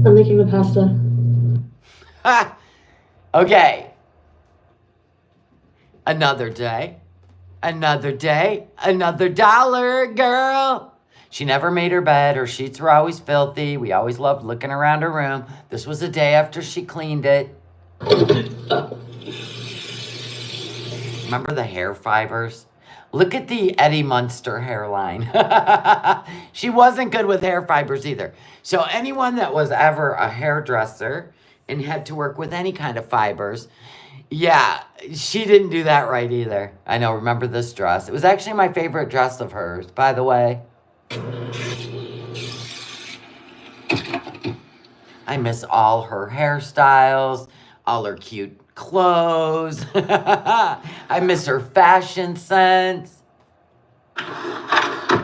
I'm making the pasta. Ha! Okay. Another day. Another day. Another dollar, girl. She never made her bed. Her sheets were always filthy. We always loved looking around her room. This was the day after she cleaned it. Remember the hair fibers? Look at the Eddie Munster hairline. She wasn't good with hair fibers either. So anyone that was ever a hairdresser and had to work with any kind of fibers, yeah, she didn't do that right either. I know, remember this dress? It was actually my favorite dress of hers, by the way. I miss all her hairstyles, all her cute clothes. I miss her fashion sense. I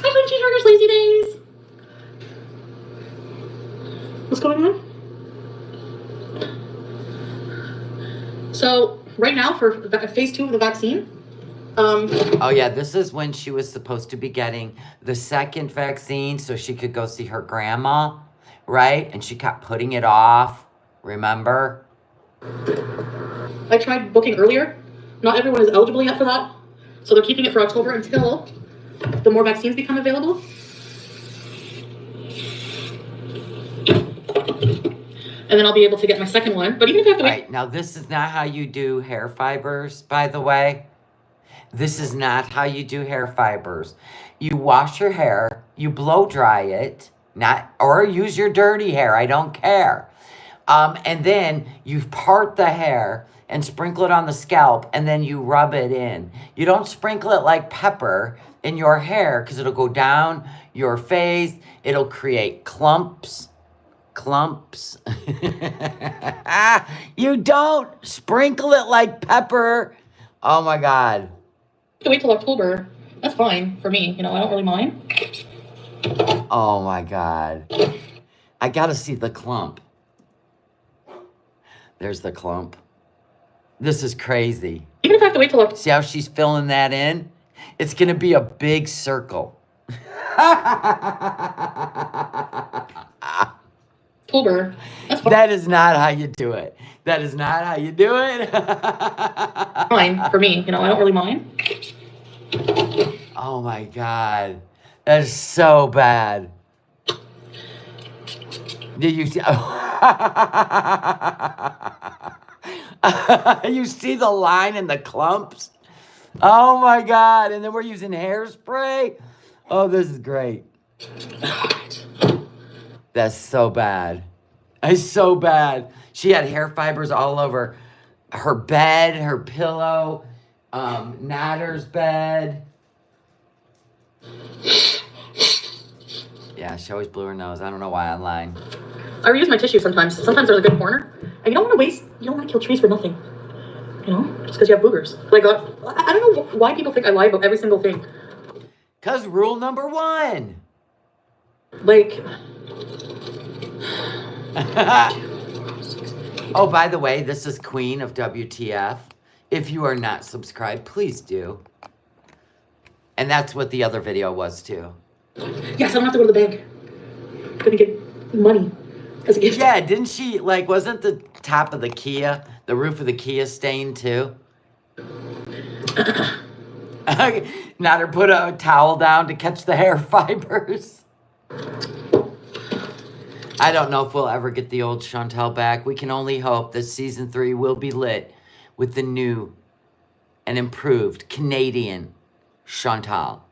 like cheeseburgers lazy days. What's going on? So right now for phase 2 of the vaccine. Oh yeah, this is when she was supposed to be getting the second vaccine so she could go see her grandma, right? And she kept putting it off. Remember? I tried booking earlier. Not everyone is eligible yet for that. So they're keeping it for October until the more vaccines become available. And then I'll be able to get my second one. But even if I have to wait. Right, now this is not how you do hair fibers, by the way. This is not how you do hair fibers. You wash your hair, you blow dry it, or use your dirty hair, I don't care. And then you part the hair and sprinkle it on the scalp, and then you rub it in. You don't sprinkle it like pepper in your hair because it'll go down your face. It'll create clumps. You don't sprinkle it like pepper. Oh my God. To wait till October. That's fine for me. You know, I don't really mind. Oh my God. I gotta see the clump. There's the clump. This is crazy. Even if I have to wait till October. See how she's filling that in? It's gonna be a big circle. October. That's fine. That is not how you do it. That is not how you do it. Fine for me. You know, I don't really mind. Oh my God. That is so bad. Did you see? You see the line and the clumps? Oh my God. And then we're using hairspray. Oh, this is great. That's so bad. It's so bad. She had hair fibers all over her bed, her pillow, Natter's bed. Yeah, she always blew her nose. I don't know why online. I reuse my tissue sometimes. Sometimes they're a good corner. And you don't want to waste, you don't want to kill trees for nothing. You know? Just because you have boogers. Like, I don't know why people think I lie about every single thing. Because rule number 1. Like, Oh, by the way, this is Queen of WTF. If you are not subscribed, please do. And that's what the other video was too. Yes, I don't have to go to the bank. I'm gonna get money as a gift. Yeah, didn't she, like, wasn't the top of the Kia, the roof of the Kia stained too? Not her put a towel down to catch the hair fibers. I don't know if we'll ever get the old Chantal back. We can only hope that season 3 will be lit with the new and improved Canadian Chantal.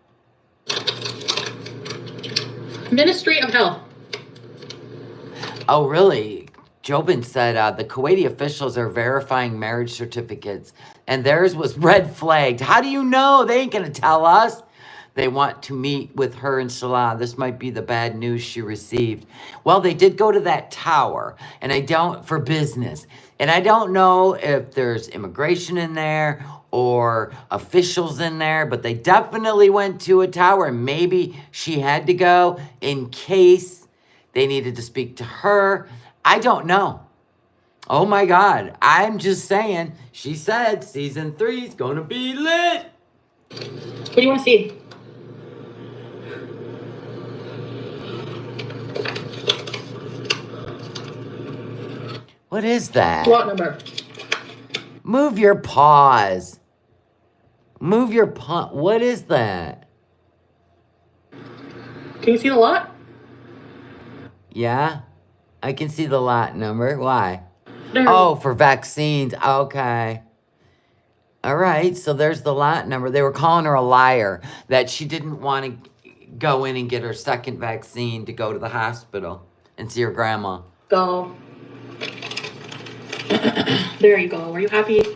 Ministry of Health. Oh, really? Jobin said the Kuwaiti officials are verifying marriage certificates, and theirs was red flagged. How do you know? They ain't going to tell us. They want to meet with her and Salah. This might be the bad news she received. Well, they did go to that tower, and for business. And I don't know if there's immigration in there or officials in there, but they definitely went to a tower, and maybe she had to go in case they needed to speak to her. I don't know. Oh my God. I'm just saying, she said season 3 is going to be lit. What do you want to see? What is that? Lot number. Move your paws. Move your paw. What is that? Can you see the lot? Yeah, I can see the lot number. Why? There. Oh, for vaccines. Okay. All right, so there's the lot number. They were calling her a liar that she didn't want to go in and get her second vaccine to go to the hospital and see her grandma. Go. There you go. Are you happy? Hi,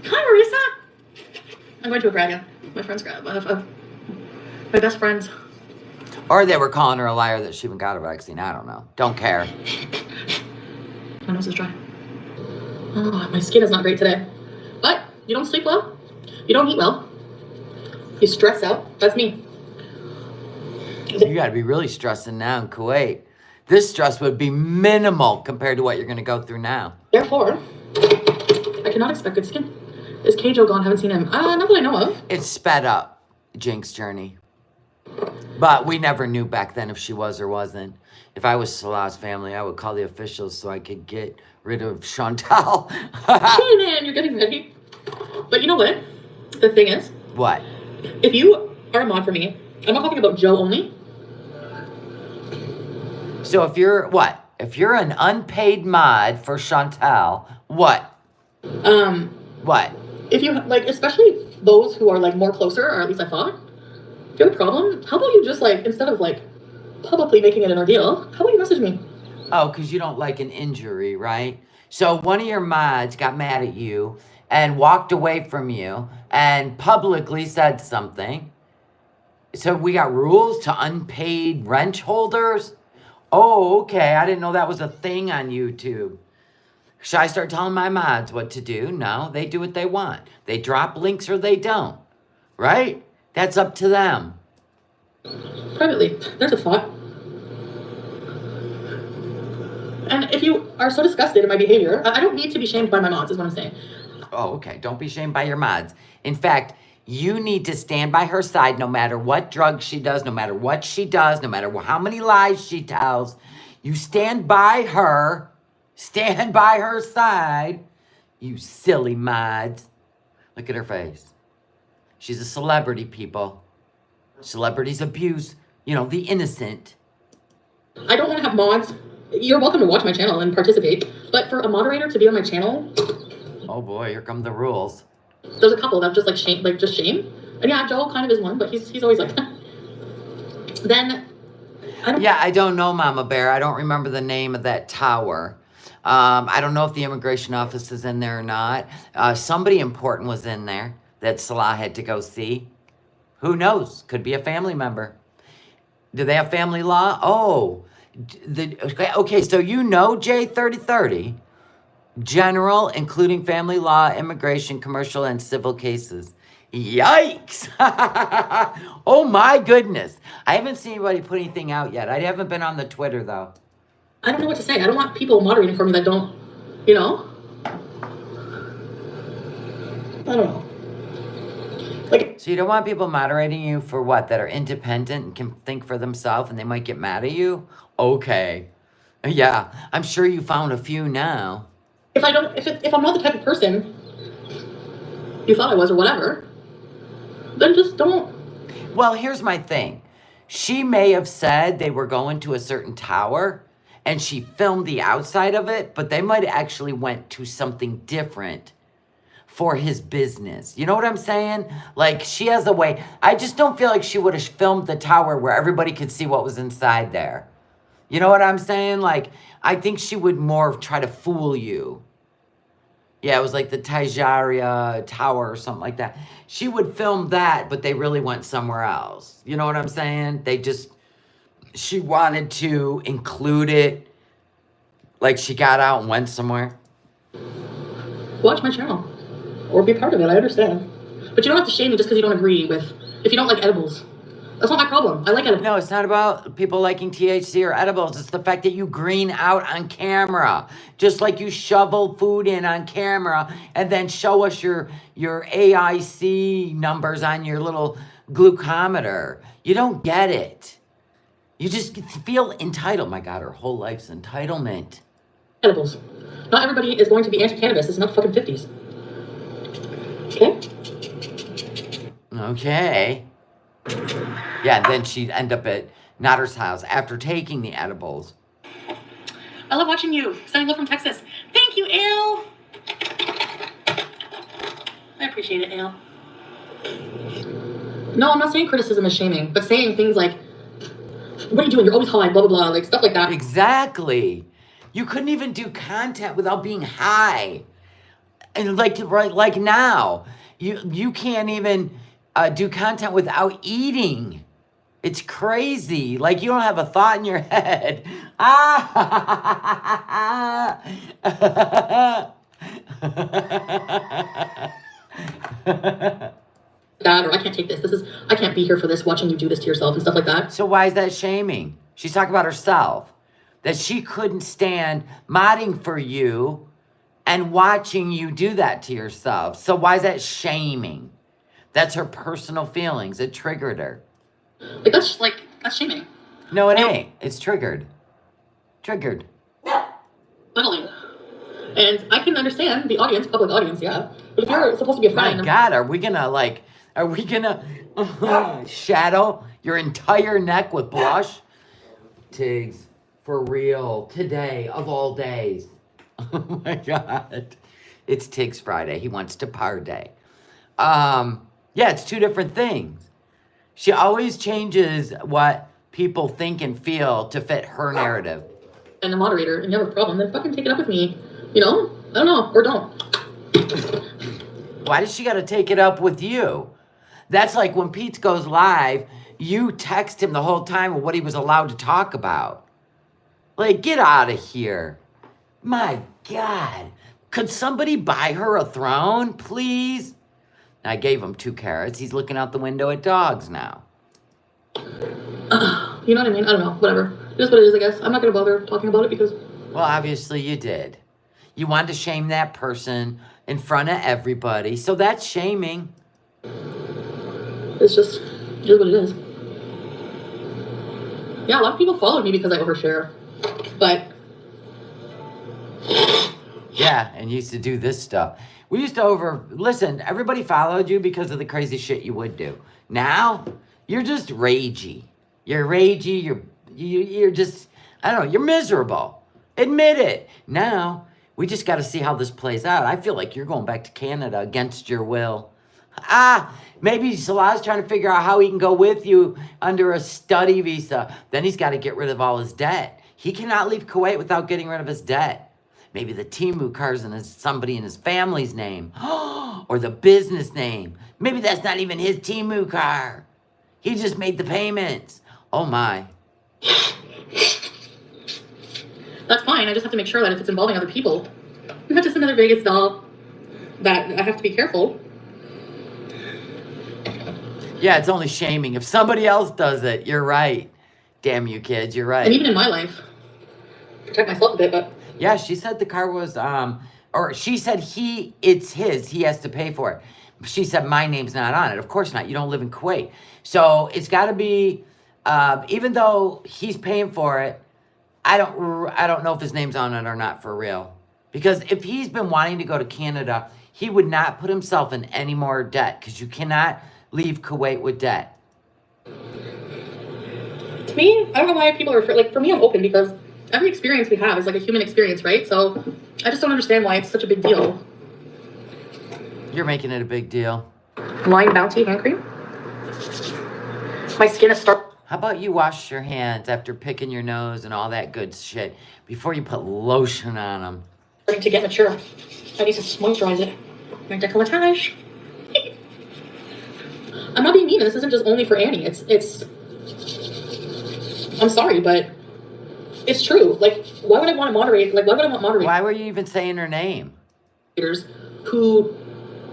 Marisa. I'm going to a grad. My friend's grad. My best friends. Or they were calling her a liar that she even got a vaccine. I don't know. Don't care. My nose is dry. Oh, my skin is not great today. But you don't sleep well. You don't eat well. You stress out. That's me. You got to be really stressing now in Kuwait. This stress would be minimal compared to what you're going to go through now. Therefore, I cannot expect good skin. Is Keijo gone? Haven't seen him. Not that I know of. It's sped up Jink's journey. But we never knew back then if she was or wasn't. If I was Salah's family, I would call the officials so I could get rid of Chantal. Hey, man, you're getting ready. But you know what? The thing is, What? if you are a mod for me, I'm not talking about Joe only. So if you're, what? If you're an unpaid mod for Chantal, what? What? If you, like, especially those who are, like, more closer, or at least I thought, if you have a problem, how about you just, like, instead of, like, publicly making it an ordeal, how about you message me? Oh, because you don't like an injury, right? So one of your mods got mad at you and walked away from you and publicly said something. So we got rules to unpaid wrench holders? Oh, okay. I didn't know that was a thing on YouTube. Should I start telling my mods what to do? No, they do what they want. They drop links or they don't, right? That's up to them. Privately. There's a thought. And if you are so disgusted in my behavior, I don't need to be shamed by my mods, is what I'm saying. Oh, okay. Don't be shamed by your mods. In fact, you need to stand by her side no matter what drugs she does, no matter what she does, no matter how many lies she tells. You stand by her. Stand by her side. You silly mods. Look at her face. She's a celebrity, people. Celebrities abuse, the innocent. I don't want to have mods. You're welcome to watch my channel and participate, but for a moderator to be on my channel... Oh boy, here come the rules. There's a couple that just like shame, And yeah, Joel kind of is one, but he's always like that. Then, I don't know, Mama Bear. I don't remember the name of that tower. I don't know if the immigration office is in there or not. Somebody important was in there that Salah had to go see. Who knows? Could be a family member. Do they have family law? Oh, okay. So J3030, general, including family law, immigration, commercial, and civil cases. Yikes! Oh my goodness! I haven't seen anybody put anything out yet. I haven't been on the Twitter though. I don't know what to say. I don't want people moderating for me that don't, I don't know. Like, So you don't want people moderating you for what? That are independent and can think for themselves and they might get mad at you? Okay. Yeah, I'm sure you found a few now. if I'm not the type of person you thought I was or whatever, then just don't. Well, here's my thing. She may have said they were going to a certain tower and she filmed the outside of it, but they might have actually went to something different for his business. You know what I'm saying? Like, she has a way. I just don't feel like she would have filmed the tower where everybody could see what was inside there. You know what I'm saying? Like, I think she would more try to fool you. Yeah, it was like the Tajaria Tower or something like that. She would film that, but they really went somewhere else. You know what I'm saying? She wanted to include it. Like, she got out and went somewhere. Watch my channel. Or be part of it, I understand. But you don't have to shame me just because you don't agree with, if you don't like edibles. That's not my problem. I like edibles. No, it's not about people liking THC or edibles. It's the fact that you green out on camera. Just like you shovel food in on camera and then show us your AIC numbers on your little glucometer. You don't get it. You just feel entitled. My God, her whole life's entitlement. Edibles. Not everybody is going to be anti-cannabis. It's not the fucking 50s. Okay? Okay. Yeah, then she'd end up at Natter's house after taking the edibles. I love watching you. Sending love from Texas. Thank you, Ale. I appreciate it, Ale. No, I'm not saying criticism is shaming, but saying things like, what are you doing? You're always high, blah, blah, blah, like stuff like that. Exactly. You couldn't even do content without being high. And like now, you can't even do content without eating. It's crazy. Like, you don't have a thought in your head. That, or I can't take this. I can't be here for this, watching you do this to yourself and stuff like that. So why is that shaming? She's talking about herself. That she couldn't stand modding for you and watching you do that to yourself. So why is that shaming? That's her personal feelings. It triggered her. That's shaming. No, it ain't. It's triggered. Triggered. Literally. And I can understand the audience, public audience, yeah. But if you're supposed to be a friend... My God, are we gonna shadow your entire neck with blush? Tiggs, for real, today of all days. Oh my God. It's Tiggs Friday. He wants to party. Yeah, it's two different things. She always changes what people think and feel to fit her narrative. And the moderator, and you have a problem, then fucking take it up with me. You know? I don't know. Or don't. Why does she got to take it up with you? That's like when Pete goes live, you text him the whole time of what he was allowed to talk about. Like, get out of here. My God. Could somebody buy her a throne, please? I gave him 2 carrots. He's looking out the window at dogs now. You know what I mean? I don't know. Whatever. It is what it is, I guess. I'm not going to bother talking about it because... Well, obviously you did. You wanted to shame that person in front of everybody. So that's shaming. It is what it is. Yeah, a lot of people followed me because I overshare. But... Yeah, and used to do this stuff. We used to listen, everybody followed you because of the crazy shit you would do. Now, you're just ragey. You're ragey, you're just, I don't know, you're miserable. Admit it. Now, we just got to see how this plays out. I feel like you're going back to Canada against your will. Maybe Salah's trying to figure out how he can go with you under a study visa. Then he's got to get rid of all his debt. He cannot leave Kuwait without getting rid of his debt. Maybe the Temu car's in somebody in his family's name. Or the business name. Maybe that's not even his Temu car. He just made the payments. Oh my. That's fine. I just have to make sure that if it's involving other people, not just another Vegas doll, that I have to be careful. Yeah, it's only shaming. If somebody else does it, you're right. Damn you kids, you're right. And even in my life, protect myself a bit, but... Yeah, she said the car was Or she said it's his. He has to pay for it. She said my name's not on it. Of course not. You don't live in Kuwait. So it's got to be, even though he's paying for it, I don't know if his name's on it or not for real. Because if he's been wanting to go to Canada, he would not put himself in any more debt because you cannot leave Kuwait with debt. To me, I don't know why people are like. For me, I'm open because every experience we have is like a human experience, right? So I just don't understand why it's such a big deal. You're making it a big deal. Lime Bounty hand cream. My skin is starting How about you wash your hands after picking your nose and all that good shit before you put lotion on them? to get mature. I need to moisturize it. My décolletage. I'm not being mean. This isn't just only for Annie. It's. I'm sorry, but it's true. Like, why would I want to moderate? Like, why would I want moderators? Why were you even saying her name? Who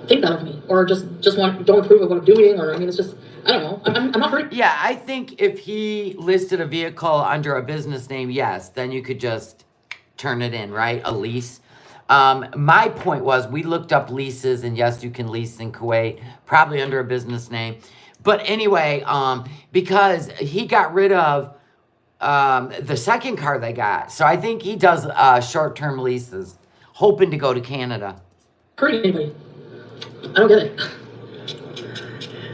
think that of me, or just don't approve of what I'm doing, or I mean, it's just I don't know. I'm not hurting. Yeah, I think if he listed a vehicle under a business name, yes, then you could just turn it in, right? A lease. My point was we looked up leases, and yes, you can lease in Kuwait, probably under a business name. But anyway, because he got rid of the second car they got, so I think he does short-term leases, hoping to go to Canada. Hurting anybody? I don't get it.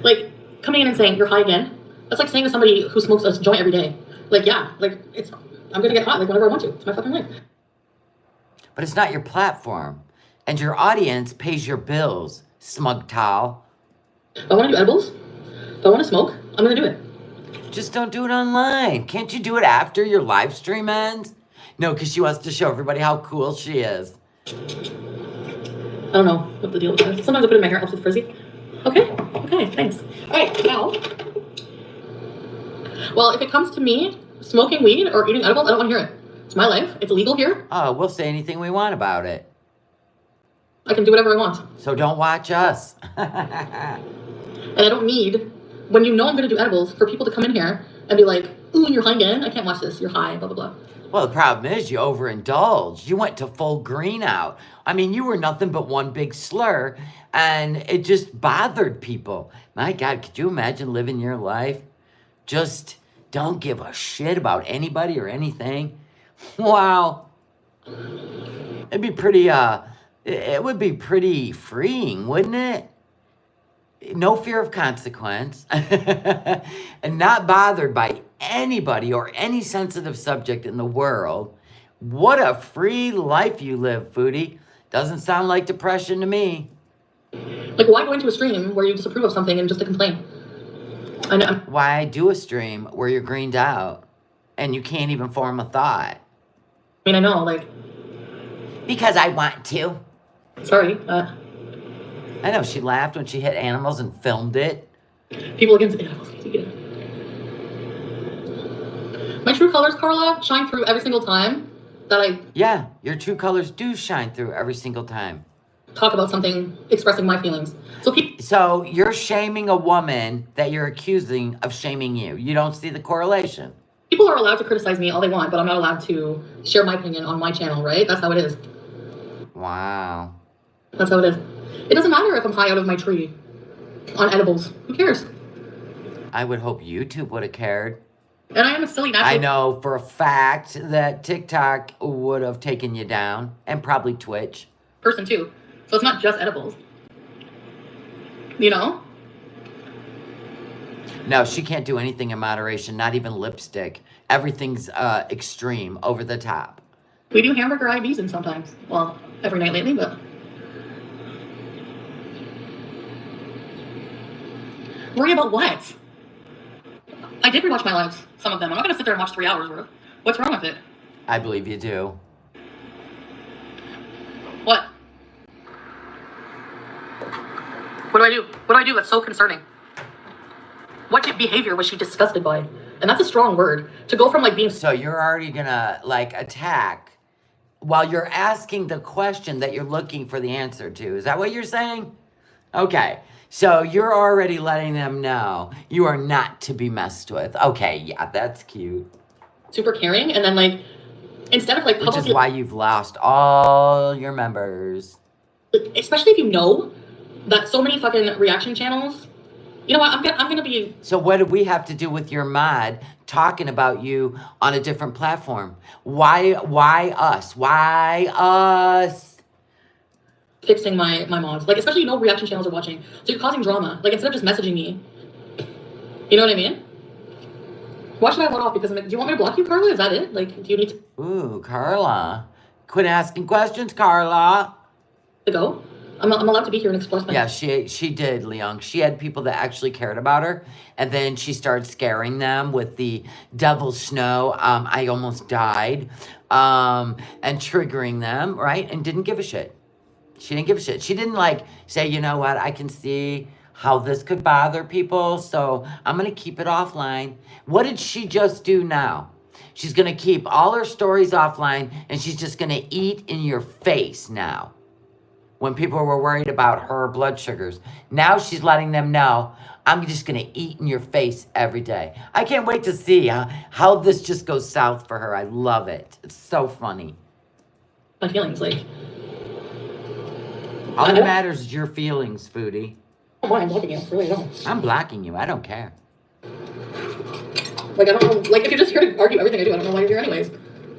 Like, coming in and saying you're high again. That's like saying to somebody who smokes a joint every day. Like, yeah, like I'm gonna get hot like whenever I want to. It's my fucking life. But it's not your platform, and your audience pays your bills, smug towel. If I want to do edibles, if I want to smoke, I'm gonna do it. Just don't do it online. Can't you do it after your live stream ends? No, because she wants to show everybody how cool she is. I don't know what the deal is. Sometimes I put it in my hair, helps with frizzy. Okay, thanks. All right, now. Well, if it comes to me smoking weed or eating edibles, I don't want to hear it. It's my life. It's illegal here. Oh, we'll say anything we want about it. I can do whatever I want. So don't watch us. And I don't need, when you know I'm going to do edibles, for people to come in here and be like, ooh, you're high again? I can't watch this. You're high, blah, blah, blah. Well, the problem is you overindulged. You went to full green out. I mean, you were nothing but one big slur, and it just bothered people. My God, could you imagine living your life? Just don't give a shit about anybody or anything. Wow. It'd be pretty, it would be pretty freeing, wouldn't it? No fear of consequence, and not bothered by anybody or any sensitive subject in the world. What a free life you live, Foodie. Doesn't sound like depression to me. Like, why go into a stream where you disapprove of something and just to complain? I know. Why do a stream where you're greened out and you can't even form a thought? I mean, I know, like... Because I want to. Sorry, I know, she laughed when she hit animals and filmed it. people against animals. Yeah. My true colors, Carla, shine through every single time that I Yeah, your true colors do shine through every single time. talk about something, expressing my feelings. So you're shaming a woman that you're accusing of shaming you. You don't see the correlation. People are allowed to criticize me all they want, but I'm not allowed to share my opinion on my channel, right? That's how it is. Wow. That's how it is. It doesn't matter if I'm high out of my tree on edibles. Who cares? I would hope YouTube would have cared. And I am a silly natural I know for a fact that TikTok would have taken you down, and probably Twitch. person too. So it's not just edibles. You know? No, she can't do anything in moderation, not even lipstick. Everything's extreme, over the top. We do hamburger IVs in sometimes. Well, every night lately, but... Worry about what? I did rewatch my lives, some of them. I'm not going to sit there and watch 3 hours worth. What's wrong with it? I believe you do. What? What do I do? What do I do that's so concerning? What behavior was she disgusted by? And that's a strong word. To go from like being... So you're already gonna like attack while you're asking the question that you're looking for the answer to. Is that what you're saying? Okay. So you're already letting them know you are not to be messed with. Okay, yeah, that's cute. super caring, and then like instead of like Which is publicly, why you've lost all your members. especially if you know that so many fucking reaction channels. You know what? I'm gonna be. So what do we have to do with your mod talking about you on a different platform? Why us? Why us? Fixing my mods, like especially no reaction channels are watching, so you're causing drama. Like instead of just messaging me, you know what I mean? Why should I log off? Because do you want me to block you, Carla? Is that it? Like, do you need Ooh, Carla. Quit asking questions, Carla. to go? I'm allowed to be here and express my. Yeah, she did, Leon. She had people that actually cared about her, and then she started scaring them with the devil's snow. I almost died, and triggering them, right? And didn't give a shit. She didn't give a shit. She didn't like say, you know what? I can see how this could bother people, so I'm gonna keep it offline. What did she just do now? She's gonna keep all her stories offline, and she's just gonna eat in your face now. When people were worried about her blood sugars. Now she's letting them know, I'm just gonna eat in your face every day. I can't wait to see how this just goes south for her. I love it. It's so funny. My feelings, like. All that matters is your feelings, Foodie. I don't mind blocking you. I really don't. I'm blocking you. I don't care. Like I don't know. Like if you're just here to argue everything I do, I don't know why you're here anyways.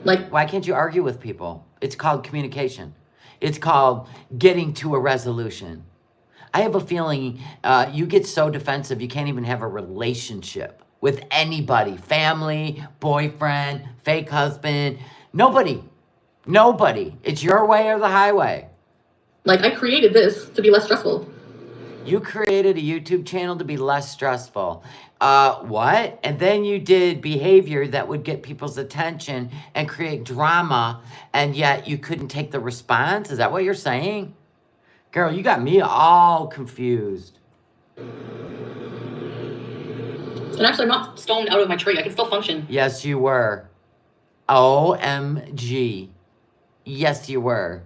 Like Why can't you argue with people? It's called communication. It's called getting to a resolution. I have a feeling you get so defensive you can't even have a relationship with anybody. Family, boyfriend, fake husband. Nobody. Nobody. It's your way or the highway. I created this to be less stressful. You created a YouTube channel to be less stressful. What? And then you did behavior that would get people's attention and create drama, and yet you couldn't take the response? Is that what you're saying? Girl, you got me all confused. And actually, I'm not stoned out of my tree. I can still function. Yes, you were. OMG. Yes, you were.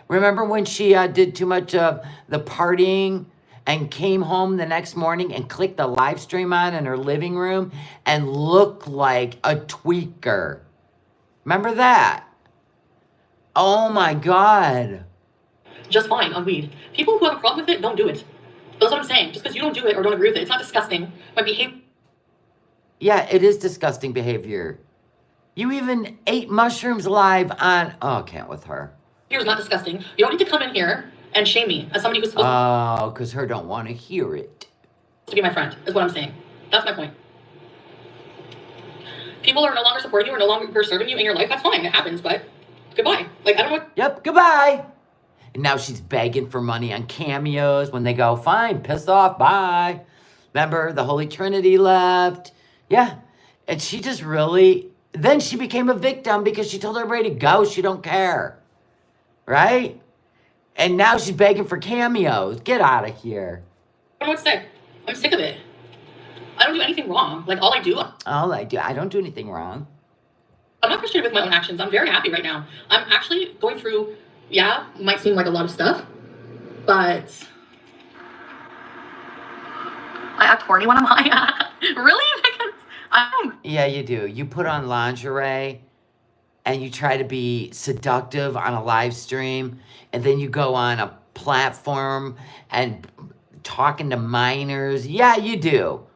Remember when she did too much of the partying and came home the next morning and clicked the live stream on in her living room and looked like a tweaker? Remember that? Oh my God. Just fine on weed. People who have a problem with it don't do it. That's what I'm saying. Just because you don't do it or don't agree with it, it's not disgusting. My behavior. Yeah, it is disgusting behavior. You even ate mushrooms live on... Oh, I can't with her. Is not disgusting. You don't need to come in here and shame me as somebody who's supposed Oh, because her don't want to hear it. to be my friend, is what I'm saying. That's my point. People are no longer supporting you or no longer serving you in your life. That's fine. It happens, but goodbye. I don't know. Yep, goodbye. And now she's begging for money on cameos when they go, fine, piss off, bye. Remember, the Holy Trinity left. Yeah, and she just really... Then she became a victim because she told everybody to go. She don't care. Right? And now she's begging for cameos. Get out of here. I don't know what to say. I'm sick of it. I don't do anything wrong. All I do, I don't do anything wrong. I'm not frustrated with my own actions. I'm very happy right now. I'm actually going through, might seem like a lot of stuff, but I act horny when I'm high. Really? Because Yeah, you do. You put on lingerie and you try to be seductive on a live stream, and then you go on a platform and talking to minors. Yeah, you do.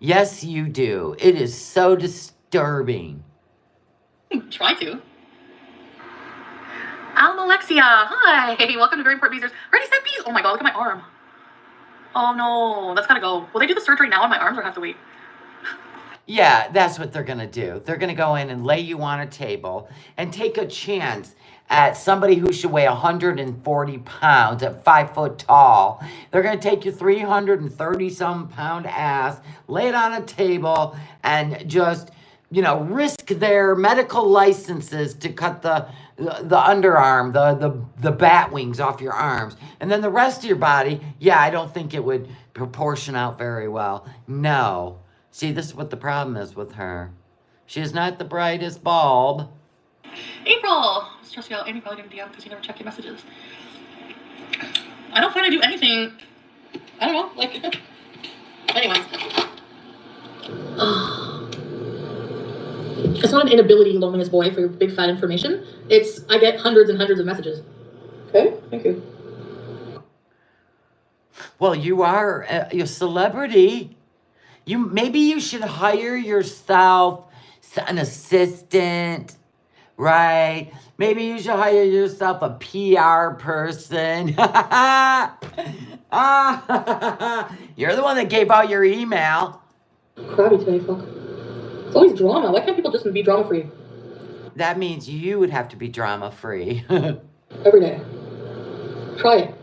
Yes, you do. It is so disturbing. Try to. Alexia, hi. Welcome to Very Important Bees. Ready, set, bees. Oh my God, look at my arm. Oh no, that's gotta go. Will they do the surgery now on my arms or have to wait? Yeah, that's what they're going to do. They're going to go in and lay you on a table and take a chance at somebody who should weigh 140 pounds at 5 foot tall. They're going to take your 330-some pound ass, lay it on a table, and just, risk their medical licenses to cut the underarm, the bat wings off your arms. And then the rest of your body, I don't think it would proportion out very well. No. See, this is what the problem is with her. She is not the brightest bulb. April! I was stressing out. Amy probably didn't DM because you never check your messages. I don't find I do anything. I don't know. Anyways. It's not an inability, loneliness boy, for your big fat information. It's, I get hundreds and hundreds of messages. Okay, thank you. Well, you are a celebrity. Maybe you should hire yourself an assistant, right? Maybe you should hire yourself a PR person. You're the one that gave out your email. Crabby today, fuck. It's always drama. Why can't people just be drama free? That means you would have to be drama free. Every day. Try it.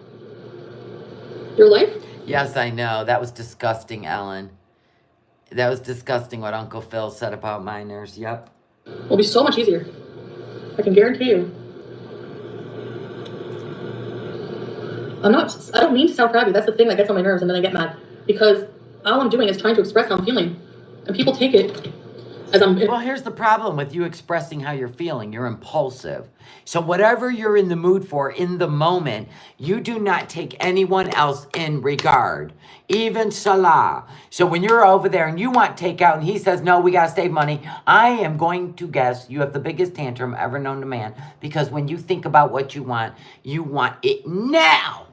Your life? Yes, I know. That was disgusting, Ellen. That was disgusting what Uncle Phil said about minors. Yep. It'll be so much easier. I can guarantee you. I don't mean to sound crabby. That's the thing that gets on my nerves, and then I get mad. Because all I'm doing is trying to express how I'm feeling. And people take it as I'm... Well, here's the problem with you expressing how you're feeling. You're impulsive. So whatever you're in the mood for in the moment, you do not take anyone else in regard. Even Salah. So when you're over there and you want takeout and he says, no, we got to save money, I am going to guess you have the biggest tantrum ever known to man. Because when you think about what you want it now.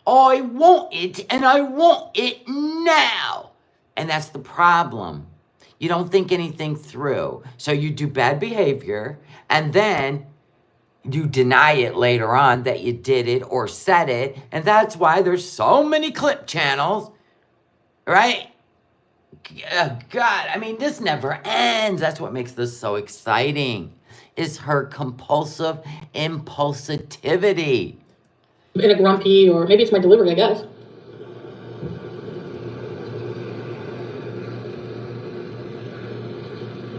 I want it and I want it now. And that's the problem. You don't think anything through. So you do bad behavior and then you deny it later on that you did it or said it. And that's why there's so many clip channels, right? God, I mean, this never ends. That's what makes this so exciting, is her compulsive impulsivity. In a grumpy, or maybe it's my delivery, I guess.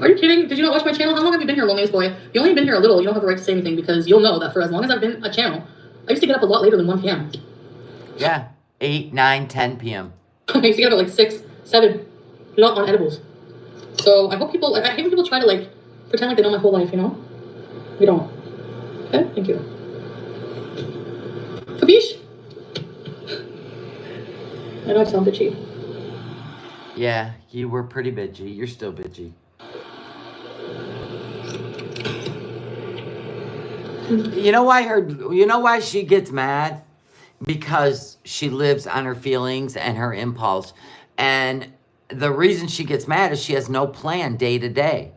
Are you kidding? Did you not watch my channel? How long have you been here, Loneliest Boy? You only been here a little. You don't have the right to say anything because you'll know that for as long as I've been a channel, I used to get up a lot later than 1 p.m. Yeah, 8, 9, 10 p.m. I used to get up at like 6, 7, not on edibles. So I hate when people try to like pretend like they know my whole life, you know? We don't. Okay, thank you. Capiche? I know I sound bitchy. Yeah, you were pretty bitchy. You're still bitchy. You know why she gets mad? Because she lives on her feelings and her impulse. And the reason she gets mad is she has no plan day to day,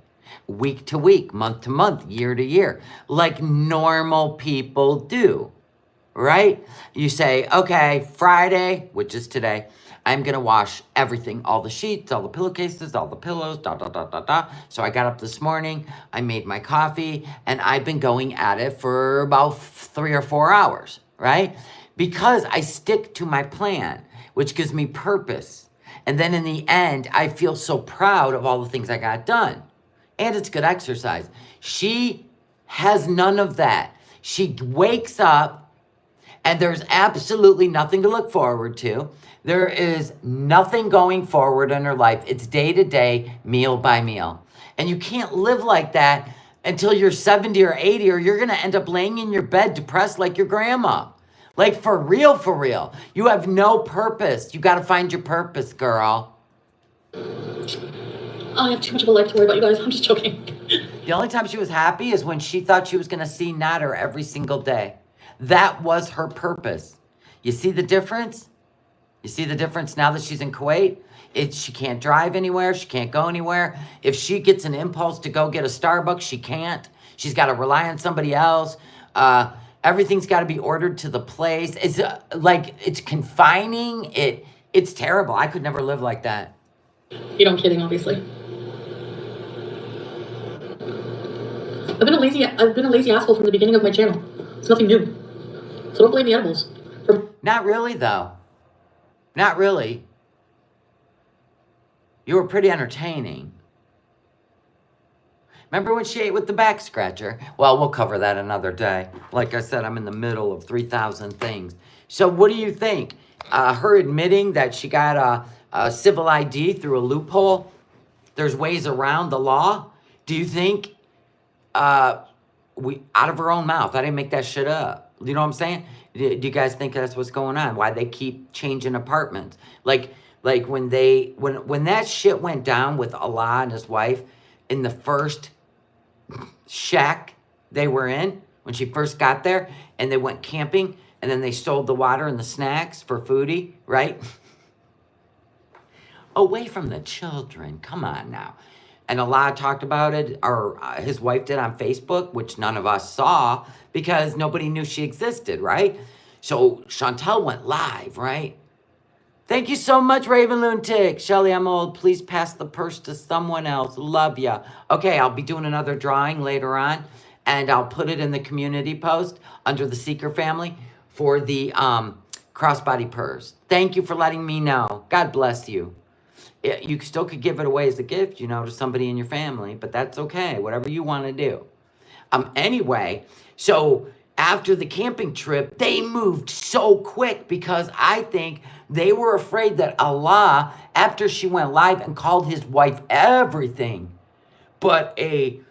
week to week, month to month, year to year, like normal people do, right? You say, okay, Friday, which is today, I'm going to wash everything, all the sheets, all the pillowcases, all the pillows, So I got up this morning, I made my coffee, and I've been going at it for about 3 or 4 hours, right? Because I stick to my plan, which gives me purpose. And then in the end, I feel so proud of all the things I got done. And it's good exercise. She has none of that. She wakes up, and there's absolutely nothing to look forward to. There is nothing going forward in her life. It's day to day, meal by meal. And you can't live like that until you're 70 or 80, or you're going to end up laying in your bed depressed like your grandma. Like, for real, for real. You have no purpose. You got to find your purpose, girl. I have too much of a life to worry about, you guys. I'm just joking. The only time she was happy is when she thought she was going to see Nader every single day. That was her purpose. You see the difference? You see the difference now that she's in Kuwait? She can't drive anywhere. She can't go anywhere. If she gets an impulse to go get a Starbucks, she can't. She's got to rely on somebody else. Everything's got to be ordered to the place. It's it's confining. It's terrible. I could never live like that. You know, I'm kidding, obviously. I've been a lazy asshole from the beginning of my channel. It's nothing new. So don't blame the edibles. Not really, though. Not really. You were pretty entertaining. Remember when she ate with the back scratcher? Well, we'll cover that another day. Like I said, I'm in the middle of 3,000 things. So what do you think? Her admitting that she got a civil ID through a loophole? There's ways around the law? Do you think out of her own mouth? I didn't make that shit up. You know what I'm saying? Do you guys think that's what's going on? Why they keep changing apartments? Like when that shit went down with Allah and his wife, in the first shack they were in when she first got there, and they went camping, and then they stole the water and the snacks for Foodie, right? Away from the children. Come on now. And Allah talked about it, or his wife did on Facebook, which none of us saw because nobody knew she existed, right? So Chantel went live, right? Thank you so much, Raven Lunatic. Shelly, I'm old. Please pass the purse to someone else. Love ya. Okay, I'll be doing another drawing later on, and I'll put it in the community post under the Seeker family for the crossbody purse. Thank you for letting me know. God bless you. You still could give it away as a gift, you know, to somebody in your family, but that's okay. Whatever you want to do. Anyway, so after the camping trip, they moved so quick because I think they were afraid that Allah, after she went live and called his wife everything, but a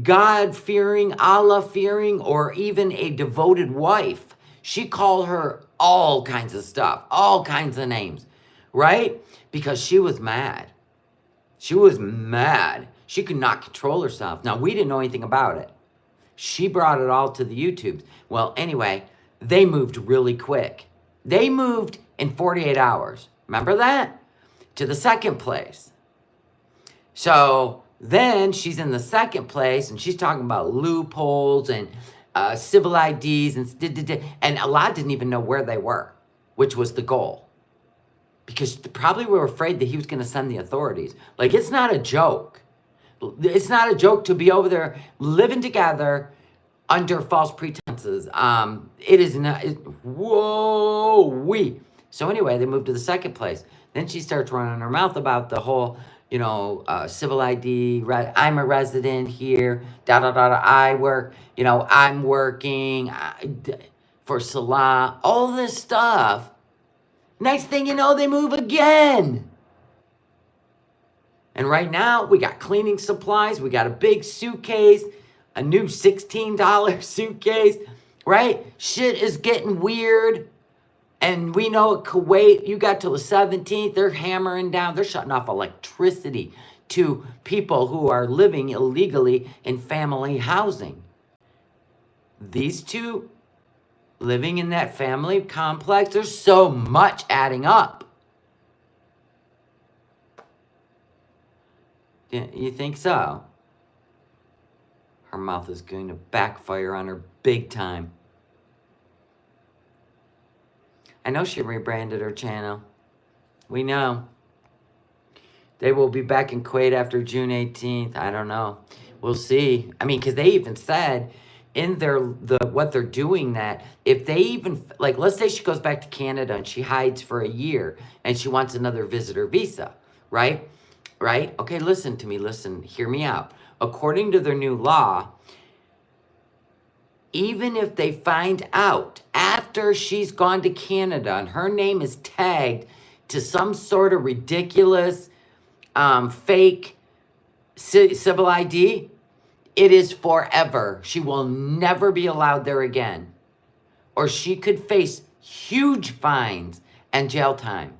God-fearing, Allah-fearing, or even a devoted wife, she called her all kinds of stuff, all kinds of names, right? Because she was mad. She was mad. She could not control herself. Now, we didn't know anything about it. She brought it all to the YouTubes. Well, anyway, they moved really quick. They moved in 48 hours. Remember that? To the second place. So then she's in the second place, and she's talking about loopholes and civil IDs, and Allah didn't even know where they were, which was the goal. Because probably we were afraid that he was going to send the authorities. Like, it's not a joke. It's not a joke to be over there living together under false pretenses. It is not. Whoa-wee. So anyway, they moved to the second place. Then she starts running her mouth about the whole, you know, civil ID. I'm a resident here. I work. You know, I'm working for Salah. All this stuff. Next thing you know, they move again. And right now, we got cleaning supplies. We got a big suitcase, a new $16 suitcase, right? Shit is getting weird. And we know at Kuwait, you got till the 17th, they're hammering down. They're shutting off electricity to people who are living illegally in family housing. These two living in that family complex, there's so much adding up. You think so? Her mouth is going to backfire on her big time. I know she rebranded her channel. We know. They will be back in Kuwait after June 18th. I don't know. We'll see. I mean, because they even said in what they're doing, that if they even, like, let's say she goes back to Canada and she hides for a year and she wants another visitor visa, right? Right? Okay, listen to me. Listen, hear me out. According to their new law, even if they find out after she's gone to Canada and her name is tagged to some sort of ridiculous fake civil ID, it is forever. She will never be allowed there again. Or she could face huge fines and jail time.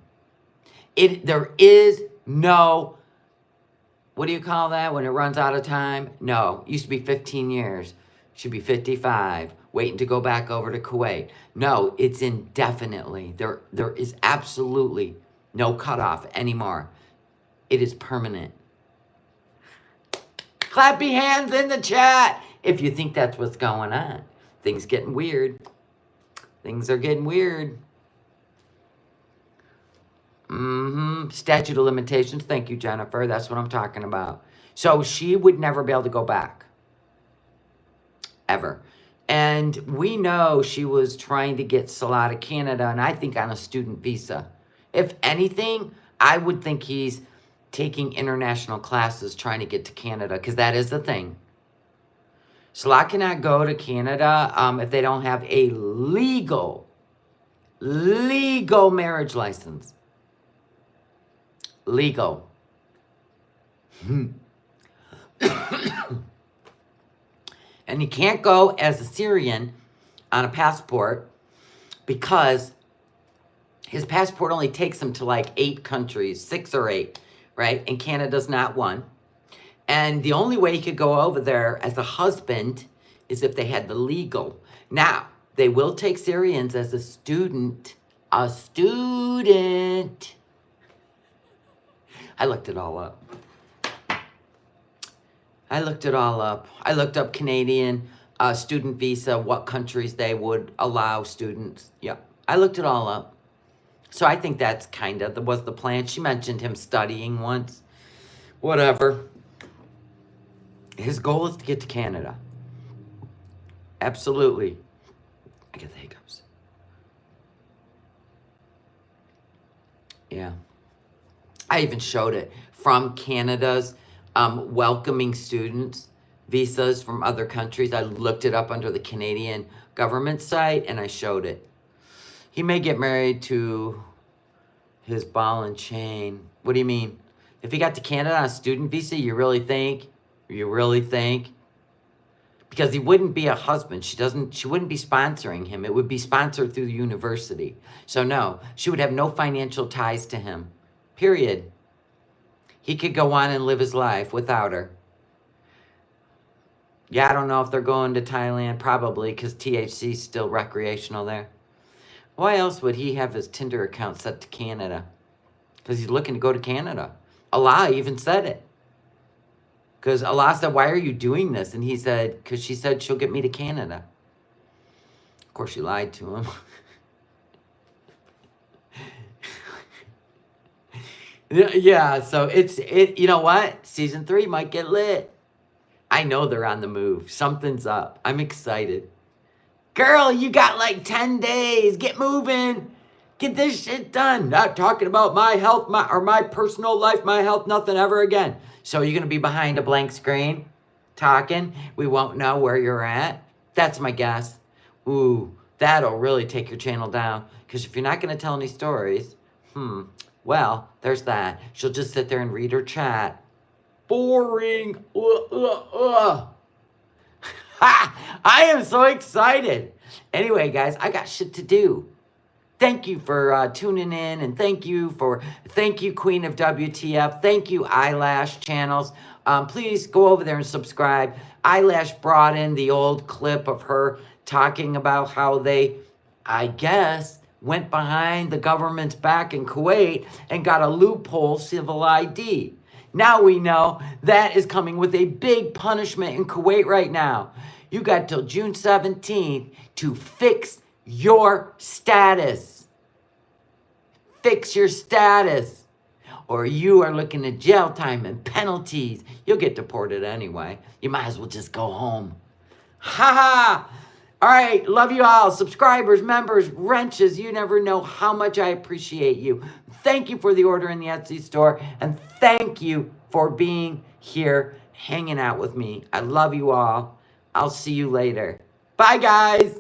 There is no, what do you call that when it runs out of time? No, it used to be 15 years. Should be 55, waiting to go back over to Kuwait. No, it's indefinitely. There is absolutely no cutoff anymore. It is permanent. Clappy hands in the chat if you think that's what's going on. Things getting weird. Things are getting weird. Statute of limitations. Thank you, Jennifer. That's what I'm talking about. So she would never be able to go back. Ever. And we know she was trying to get Salah to Canada, and I think on a student visa. If anything, I would think he's taking international classes trying to get to Canada, because that is the thing. Salah cannot go to Canada if they don't have a legal marriage license. Legal. And he can't go as a Syrian on a passport because his passport only takes him to like 8 countries, 6 or 8, right? And Canada's not one. And the only way he could go over there as a husband is if they had the legal. Now, they will take Syrians as a student. A student. I looked it all up. I looked up Canadian student visa, what countries they would allow students. Yep. I looked it all up. So I think that's kind of was the plan. She mentioned him studying once. Whatever. His goal is to get to Canada. Absolutely. I get the hiccups. Yeah. I even showed it from Canada's welcoming students visas from other countries. I looked it up under the Canadian government site and I showed it. He may get married to his ball and chain. What do you mean? If he got to Canada on a student visa, you really think? Because he wouldn't be a husband. She wouldn't be sponsoring him. It would be sponsored through the university. So no, she would have no financial ties to him. Period. He could go on and live his life without her. Yeah, I don't know if they're going to Thailand. Probably, because THC is still recreational there. Why else would he have his Tinder account set to Canada? Because he's looking to go to Canada. Allah even said it. Because Allah said, why are you doing this? And he said, because she said she'll get me to Canada. Of course, she lied to him. Yeah, so you know what? Season 3 might get lit. I know they're on the move. Something's up. I'm excited. Girl, you got like 10 days. Get moving. Get this shit done. Not talking about my health, my personal life, my health, nothing ever again. So you're going to be behind a blank screen talking. We won't know where you're at. That's my guess. Ooh, that'll really take your channel down. Because if you're not going to tell any stories, well, there's that. She'll just sit there and read her chat. Boring. I am so excited. Anyway, guys, I got shit to do. Thank you for tuning in, and thank you, Queen of WTF. Thank you, Eyelash Channels. Please go over there and subscribe. Eyelash brought in the old clip of her talking about how they, I guess, went behind the government's back in Kuwait and got a loophole civil ID. Now we know that is coming with a big punishment in Kuwait right now. You got till June 17th to fix your status. Fix your status. Or you are looking at jail time and penalties. You'll get deported anyway. You might as well just go home. Ha ha! All right, love you all. Subscribers, members, wrenches. You never know how much I appreciate you. Thank you for the order in the Etsy store. And thank you for being here, hanging out with me. I love you all. I'll see you later. Bye, guys.